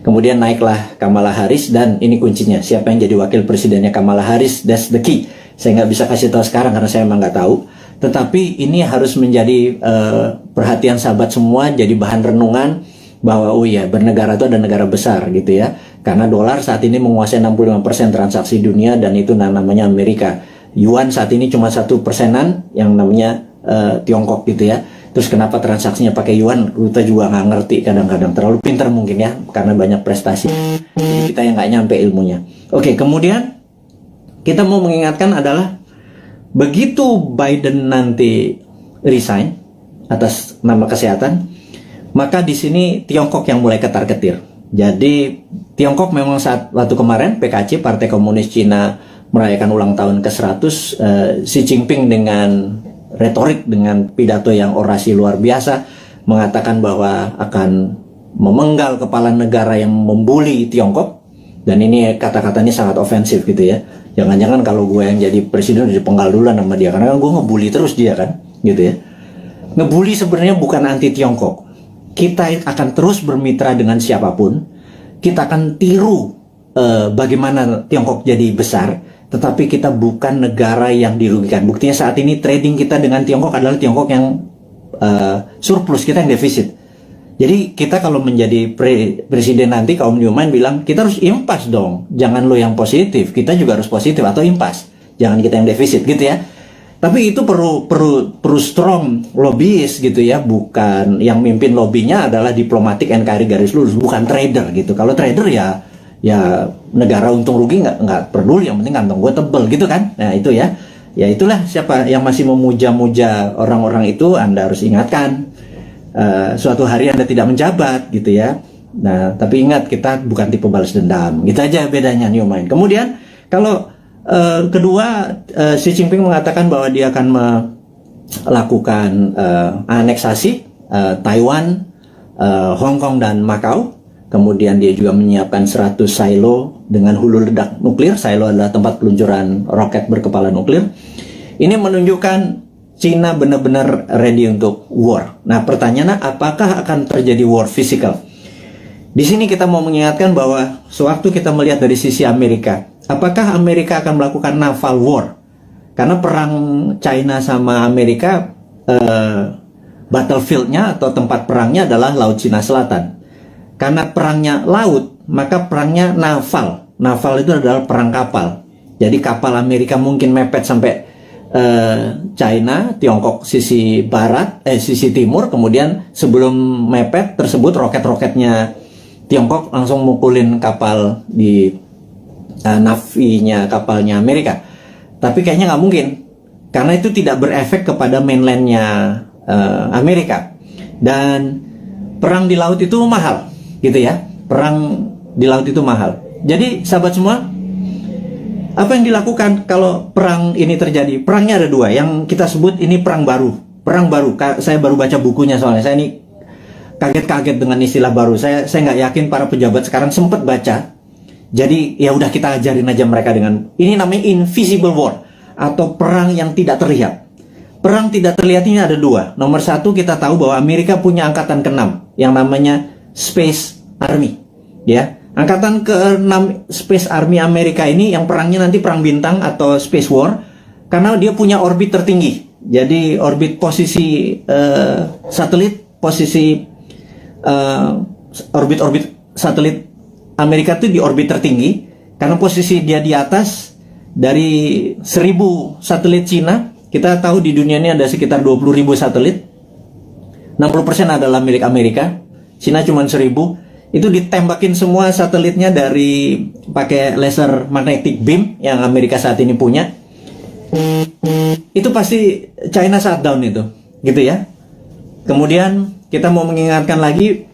Kemudian naiklah Kamala Harris, dan ini kuncinya, siapa yang jadi wakil presidennya Kamala Harris, that's the key. Saya nggak bisa kasih tahu sekarang karena saya emang nggak tahu. Tetapi ini harus menjadi perhatian sahabat semua, jadi bahan renungan bahwa oh iya, bernegara itu ada negara besar gitu ya. Karena dolar saat ini menguasai 65% transaksi dunia, dan itu namanya Amerika. Yuan saat ini cuma 1%-an yang namanya Tiongkok gitu ya. Terus kenapa transaksinya pakai yuan, kita juga nggak ngerti kadang-kadang. Terlalu pintar mungkin ya, karena banyak prestasi. Jadi kita yang nggak nyampe ilmunya. Oke, kemudian kita mau mengingatkan adalah begitu Biden nanti resign atas nama kesehatan, maka di sini Tiongkok yang mulai ketar-ketir. Jadi Tiongkok memang waktu kemarin PKC, Partai Komunis Cina, merayakan ulang tahun ke-100, Xi Jinping dengan retorik, dengan pidato yang orasi luar biasa, mengatakan bahwa akan memenggal kepala negara yang membuli Tiongkok. Dan ini kata-katanya sangat ofensif gitu ya. Jangan-jangan kalau gue yang jadi presiden udah dipenggal duluan sama dia, karena gue ngebully terus dia kan, gitu ya. Ngebully sebenarnya bukan anti Tiongkok. Kita akan terus bermitra dengan siapapun. Kita akan tiru bagaimana Tiongkok jadi besar, tetapi kita bukan negara yang dirugikan. Buktinya saat ini trading kita dengan Tiongkok adalah Tiongkok yang surplus, kita yang defisit. Jadi kita kalau menjadi presiden nanti, kaum Newman bilang kita harus impas dong, jangan lo yang positif, kita juga harus positif atau impas, jangan kita yang defisit gitu ya. Tapi itu perlu strong lobbyist gitu ya, bukan yang mimpin lobbynya adalah diplomatik NKRI garis lurus, bukan trader gitu. Kalau trader ya negara untung rugi nggak peduli, yang penting kantong gue tebel gitu kan. Nah itu ya itulah, siapa yang masih memuja-muja orang-orang itu, Anda harus ingatkan. Suatu hari Anda tidak menjabat gitu ya. Nah, tapi ingat, kita bukan tipe balas dendam. Gitu aja bedanya New Mind. Kemudian kalau kedua, Xi Jinping mengatakan bahwa dia akan melakukan aneksasi Taiwan, Hong Kong dan Macau. Kemudian dia juga menyiapkan 100 silo dengan hulu ledak nuklir. Silo adalah tempat peluncuran roket berkepala nuklir. Ini menunjukkan Cina benar-benar ready untuk war. Nah, pertanyaannya, apakah akan terjadi war physical? Di sini kita mau mengingatkan bahwa sewaktu kita melihat dari sisi Amerika, apakah Amerika akan melakukan naval war? Karena perang China sama Amerika battlefieldnya atau tempat perangnya adalah Laut Cina Selatan. Karena perangnya laut, maka perangnya naval. Naval itu adalah perang kapal. Jadi kapal Amerika mungkin mepet sampai China, Tiongkok sisi barat, sisi timur. Kemudian sebelum mepet tersebut, roket-roketnya Tiongkok langsung mukulin kapal di navinya kapalnya Amerika. Tapi kayaknya nggak mungkin, karena itu tidak berefek kepada mainlandnya Amerika. Dan perang di laut itu mahal, gitu ya. Perang di laut itu mahal. Jadi sahabat semua, apa yang dilakukan kalau perang ini terjadi? Perangnya ada dua, yang kita sebut ini perang baru. Perang baru, saya baru baca bukunya soalnya. Saya ini kaget-kaget dengan istilah baru. Saya nggak yakin para pejabat sekarang sempat baca. Jadi ya udah kita ajarin aja mereka dengan ini, namanya invisible war atau perang yang tidak terlihat. Perang tidak terlihat ini ada dua. Nomor satu, kita tahu bahwa Amerika punya angkatan ke-6 yang namanya Space Army, ya. Angkatan ke-6 Space Army Amerika ini yang perangnya nanti perang bintang atau Space War, karena dia punya orbit tertinggi. Jadi orbit posisi satelit, posisi orbit satelit Amerika itu di orbit tertinggi, karena posisi dia di atas dari 1000 satelit Cina. Kita tahu di dunia ini ada sekitar 20.000 satelit. 60% adalah milik Amerika. Cina cuma 1000. Itu ditembakin semua satelitnya dari pakai laser magnetic beam yang Amerika saat ini punya. Itu pasti China shutdown itu, gitu ya. Kemudian kita mau mengingatkan lagi,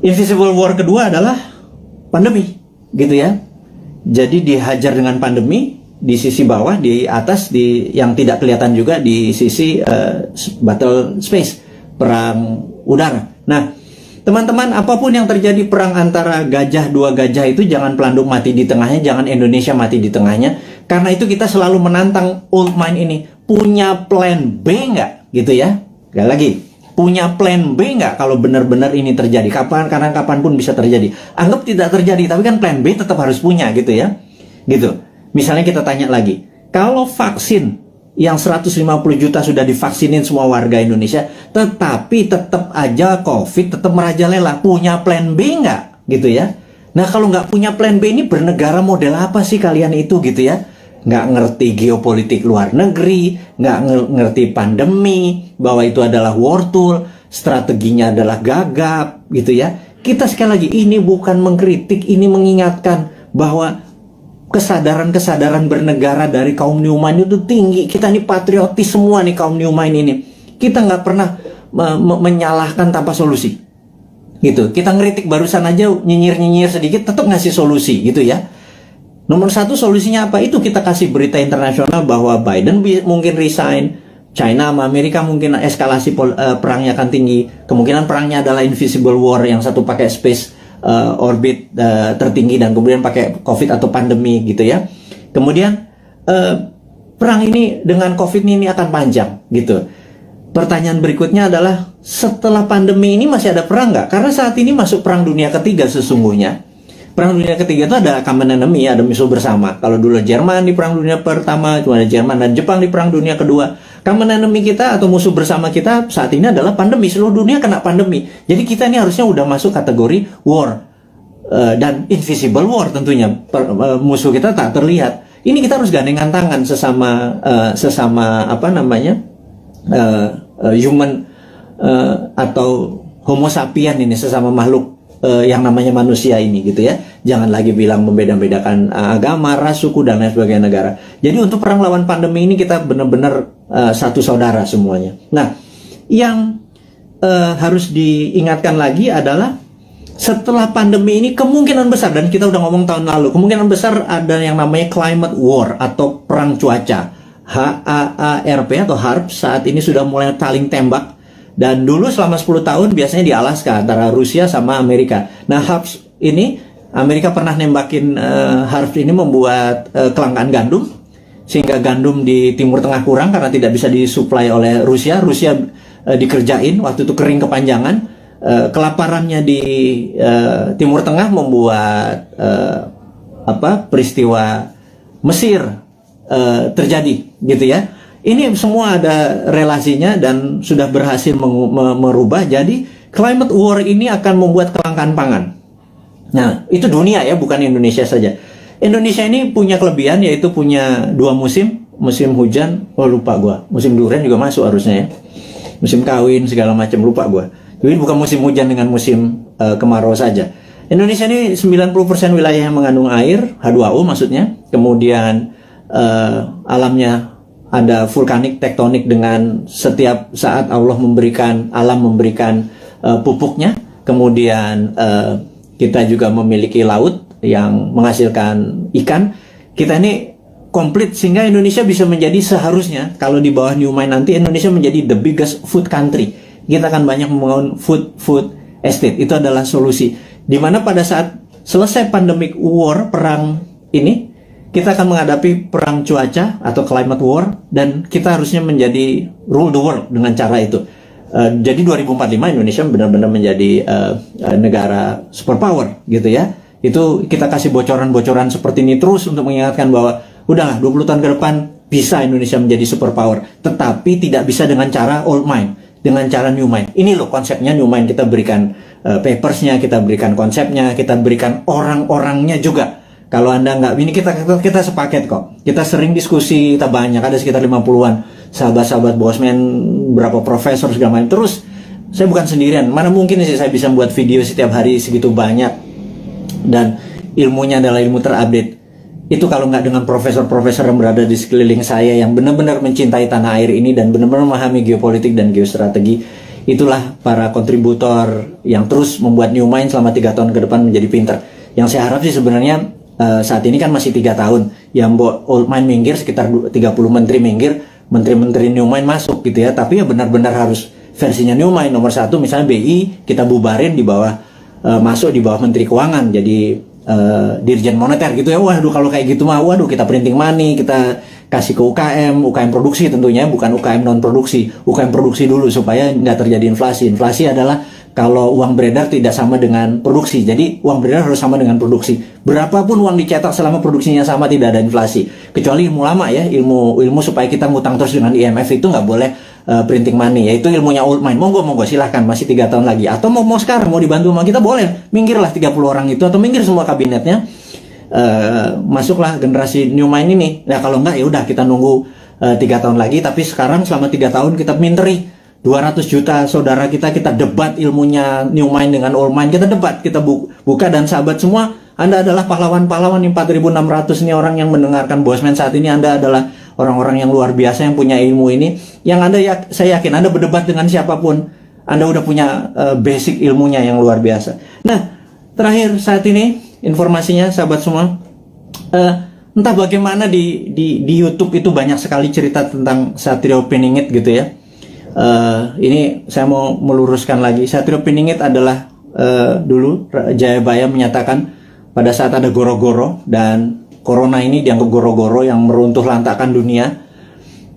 invisible war kedua adalah pandemi, gitu ya. Jadi dihajar dengan pandemi di sisi bawah, di atas, di yang tidak kelihatan juga di sisi battle space, perang udara. Nah, teman-teman, apapun yang terjadi perang antara gajah, dua gajah itu jangan pelanduk mati di tengahnya, jangan Indonesia mati di tengahnya. Karena itu kita selalu menantang old mind ini. Punya plan B nggak? Gitu ya. Sekali lagi, punya plan B nggak kalau benar-benar ini terjadi? Karena kapanpun bisa terjadi. Anggap tidak terjadi, tapi kan plan B tetap harus punya, gitu ya. Gitu. Misalnya kita tanya lagi, kalau vaksin yang 150 juta sudah divaksinin semua warga Indonesia, tetapi tetap aja COVID tetap merajalela, punya plan B nggak? Gitu ya. Nah, kalau nggak punya plan B, ini bernegara model apa sih kalian itu, gitu ya? Nggak ngerti geopolitik luar negeri, nggak ngerti pandemi, bahwa itu adalah war tool, strateginya adalah gagap, gitu ya. Kita sekali lagi, ini bukan mengkritik, ini mengingatkan bahwa kesadaran bernegara dari kaum New Mind itu tinggi. Kita ini patriotis semua nih, kaum New Mind ini. Kita nggak pernah menyalahkan tanpa solusi, gitu. Kita ngeritik barusan aja, nyinyir sedikit, tetap ngasih solusi, gitu ya. Nomor satu, solusinya apa? Itu kita kasih berita internasional bahwa Biden mungkin resign, China sama Amerika mungkin eskalasi perangnya akan tinggi. Kemungkinan perangnya adalah invisible war, yang satu pakai space orbit tertinggi dan kemudian pakai COVID atau pandemi, gitu ya. Kemudian perang ini dengan COVID ini akan panjang, gitu. Pertanyaan berikutnya adalah, setelah pandemi ini masih ada perang nggak? Karena saat ini masuk perang dunia ketiga sesungguhnya. Perang dunia ketiga itu ada common enemy, ada musuh bersama. Kalau dulu Jerman di perang dunia pertama, cuma ada Jerman dan Jepang di perang dunia kedua. Common enemy kita atau musuh bersama kita saat ini adalah pandemi. Seluruh dunia kena pandemi. Jadi kita ini harusnya udah masuk kategori war dan invisible war tentunya. Musuh kita tak terlihat. Ini kita harus gandengan tangan sesama apa namanya human atau homo sapien ini, sesama makhluk yang namanya manusia ini, gitu ya. Jangan lagi bilang membeda-bedakan agama, ras, suku, dan lain sebagainya negara. Jadi untuk perang lawan pandemi ini kita benar-benar satu saudara semuanya. Nah, yang harus diingatkan lagi adalah setelah pandemi ini kemungkinan besar, dan kita udah ngomong tahun lalu, kemungkinan besar ada yang namanya climate war atau perang cuaca. HAARP atau HARP saat ini sudah mulai saling tembak. Dan dulu selama 10 tahun biasanya di Alaska antara Rusia sama Amerika. Nah, HARP ini, Amerika pernah nembakin HARP ini membuat kelangkaan gandum, sehingga gandum di Timur Tengah kurang karena tidak bisa disuplai oleh Rusia. Rusia dikerjain, waktu itu kering kepanjangan. Kelaparannya di Timur Tengah membuat peristiwa Mesir terjadi, gitu ya. Ini semua ada relasinya dan sudah berhasil merubah. Jadi climate war ini akan membuat kelangkaan pangan. Nah, itu dunia ya, bukan Indonesia saja. Indonesia ini punya kelebihan, yaitu punya 2 musim. Musim hujan, lupa gua. Musim durian juga masuk harusnya ya. Musim kawin segala macam, lupa gua. Jadi bukan musim hujan dengan musim kemarau saja. Indonesia ini 90% wilayah yang mengandung air, H2O maksudnya. Kemudian alamnya ada vulkanik, tektonik, dengan setiap saat alam memberikan pupuknya. Kemudian kita juga memiliki laut yang menghasilkan ikan. Kita ini komplit sehingga Indonesia bisa menjadi, seharusnya kalau di bawah New Mind nanti, Indonesia menjadi the biggest food country. Kita akan banyak membangun food estate. Itu adalah solusi. Dimana pada saat selesai pandemic war, perang ini, kita akan menghadapi perang cuaca atau climate war, dan kita harusnya menjadi rule the world dengan cara itu. Jadi 2045 Indonesia benar-benar menjadi negara superpower gitu ya. Itu kita kasih bocoran-bocoran seperti ini terus untuk mengingatkan bahwa udahlah 20 tahun ke depan bisa Indonesia menjadi superpower, tetapi tidak bisa dengan cara old mind, dengan cara new mind. Ini loh konsepnya new mind. Kita berikan papersnya, kita berikan konsepnya, kita berikan orang-orangnya juga. Kalau Anda nggak, ini kita sepaket kok. Kita sering diskusi, kita banyak, ada sekitar 50-an sahabat-sahabat Bosman, berapa profesor segala macam. Terus saya bukan sendirian. Mana mungkin sih saya bisa buat video setiap hari segitu banyak, dan ilmunya adalah ilmu terupdate. Itu kalau nggak dengan profesor-profesor yang berada di sekeliling saya yang benar-benar mencintai tanah air ini dan benar-benar memahami geopolitik dan geostrategi. Itulah para kontributor yang terus membuat New Mind selama 3 tahun ke depan menjadi pintar. Yang saya harap sih sebenarnya saat ini kan masih 3 tahun, yang old mind minggir, sekitar 30 menteri minggir, menteri-menteri New Mind masuk gitu ya. Tapi ya benar-benar harus versinya New Mind. Nomor 1 misalnya BI kita bubarin di bawah, masuk di bawah Menteri Keuangan, jadi Dirjen Moneter gitu ya. Waduh, kalau kayak gitu mah, waduh, kita printing money, kita kasih ke UKM produksi tentunya, bukan UKM non produksi, UKM produksi dulu supaya nggak terjadi inflasi. Inflasi adalah kalau uang beredar tidak sama dengan produksi, jadi uang beredar harus sama dengan produksi. Berapapun uang dicetak selama produksinya sama, tidak ada inflasi. Kecuali ilmu lama ya, ilmu supaya kita ngutang terus dengan IMF, itu nggak boleh printing money, yaitu ilmunya old mind. Monggo silahkan, masih 3 tahun lagi. Atau mau sekarang mau dibantu sama kita, boleh, minggirlah 30 orang itu, atau minggir semua kabinetnya, masuklah generasi New Mind ini. Nah kalau enggak, ya udah kita nunggu 3 tahun lagi. Tapi sekarang selama 3 tahun kita minteri 200 juta saudara kita debat ilmunya New Mind dengan old mind, kita debat, kita buka. Dan sahabat semua, Anda adalah pahlawan-pahlawan 4.600 ini orang yang mendengarkan Bosman saat ini. Anda adalah orang-orang yang luar biasa yang punya ilmu ini, yang saya yakin Anda berdebat dengan siapapun, Anda udah punya basic ilmunya yang luar biasa. Nah, terakhir saat ini informasinya sahabat semua, entah bagaimana di YouTube itu banyak sekali cerita tentang Satrio Piningit gitu ya. Ini saya mau meluruskan lagi. Satrio Piningit adalah dulu Jayabaya menyatakan pada saat ada goro-goro, dan corona ini dianggap goro-goro yang meruntuh lantakan dunia,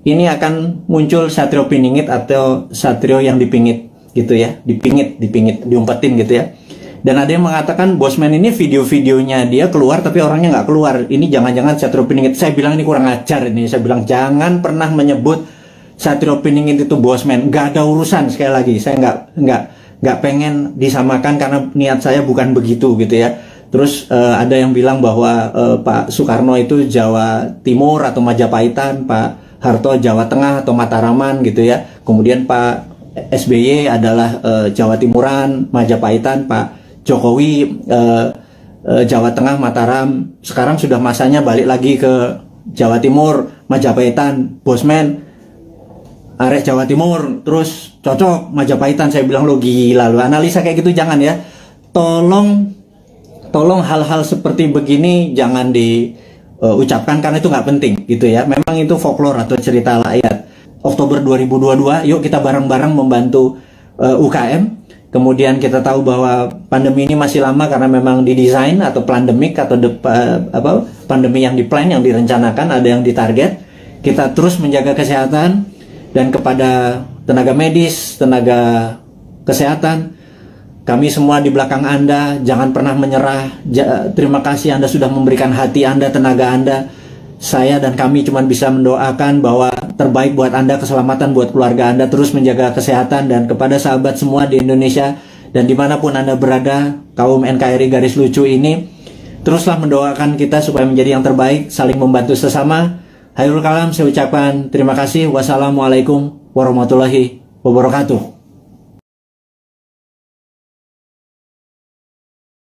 ini akan muncul Satrio Piningit atau Satrio yang dipingit gitu ya, dipingit, diumpetin gitu ya. Dan ada yang mengatakan Bosman ini video-videonya dia keluar tapi orangnya nggak keluar. Ini jangan-jangan Satrio Piningit. Saya bilang ini kurang ajar ini. Saya bilang jangan pernah menyebut Satrio Piningit itu Bosman. Nggak ada urusan, sekali lagi. Saya nggak pengen disamakan karena niat saya bukan begitu gitu ya. Terus ada yang bilang bahwa Pak Soekarno itu Jawa Timur atau Majapahitan, Pak Harto Jawa Tengah atau Mataraman gitu ya. Kemudian Pak SBY adalah Jawa Timuran, Majapahitan, Pak Jokowi Jawa Tengah, Mataram. Sekarang sudah masanya balik lagi ke Jawa Timur, Majapahitan, Bosman arek Jawa Timur, terus cocok Majapahitan. Saya bilang lo gila, lo analisa kayak gitu jangan ya. Tolong hal-hal seperti begini jangan diucapkan karena itu nggak penting gitu ya. Memang itu folklore atau cerita rakyat. Oktober 2022, yuk kita bareng-bareng membantu UKM. Kemudian kita tahu bahwa pandemi ini masih lama karena memang didesain atau pandemik atau pandemi yang diplan, yang direncanakan, ada yang ditarget. Kita terus menjaga kesehatan, dan kepada tenaga medis, tenaga kesehatan, kami semua di belakang Anda, jangan pernah menyerah. Terima kasih Anda sudah memberikan hati Anda, tenaga Anda. Saya dan kami cuma bisa mendoakan bahwa terbaik buat Anda, keselamatan buat keluarga Anda, terus menjaga kesehatan. Dan kepada sahabat semua di Indonesia dan dimanapun Anda berada, kaum NKRI Garis Lucu ini, teruslah mendoakan kita supaya menjadi yang terbaik, saling membantu sesama. Khairul kalam, saya ucapkan terima kasih. Wassalamualaikum warahmatullahi wabarakatuh.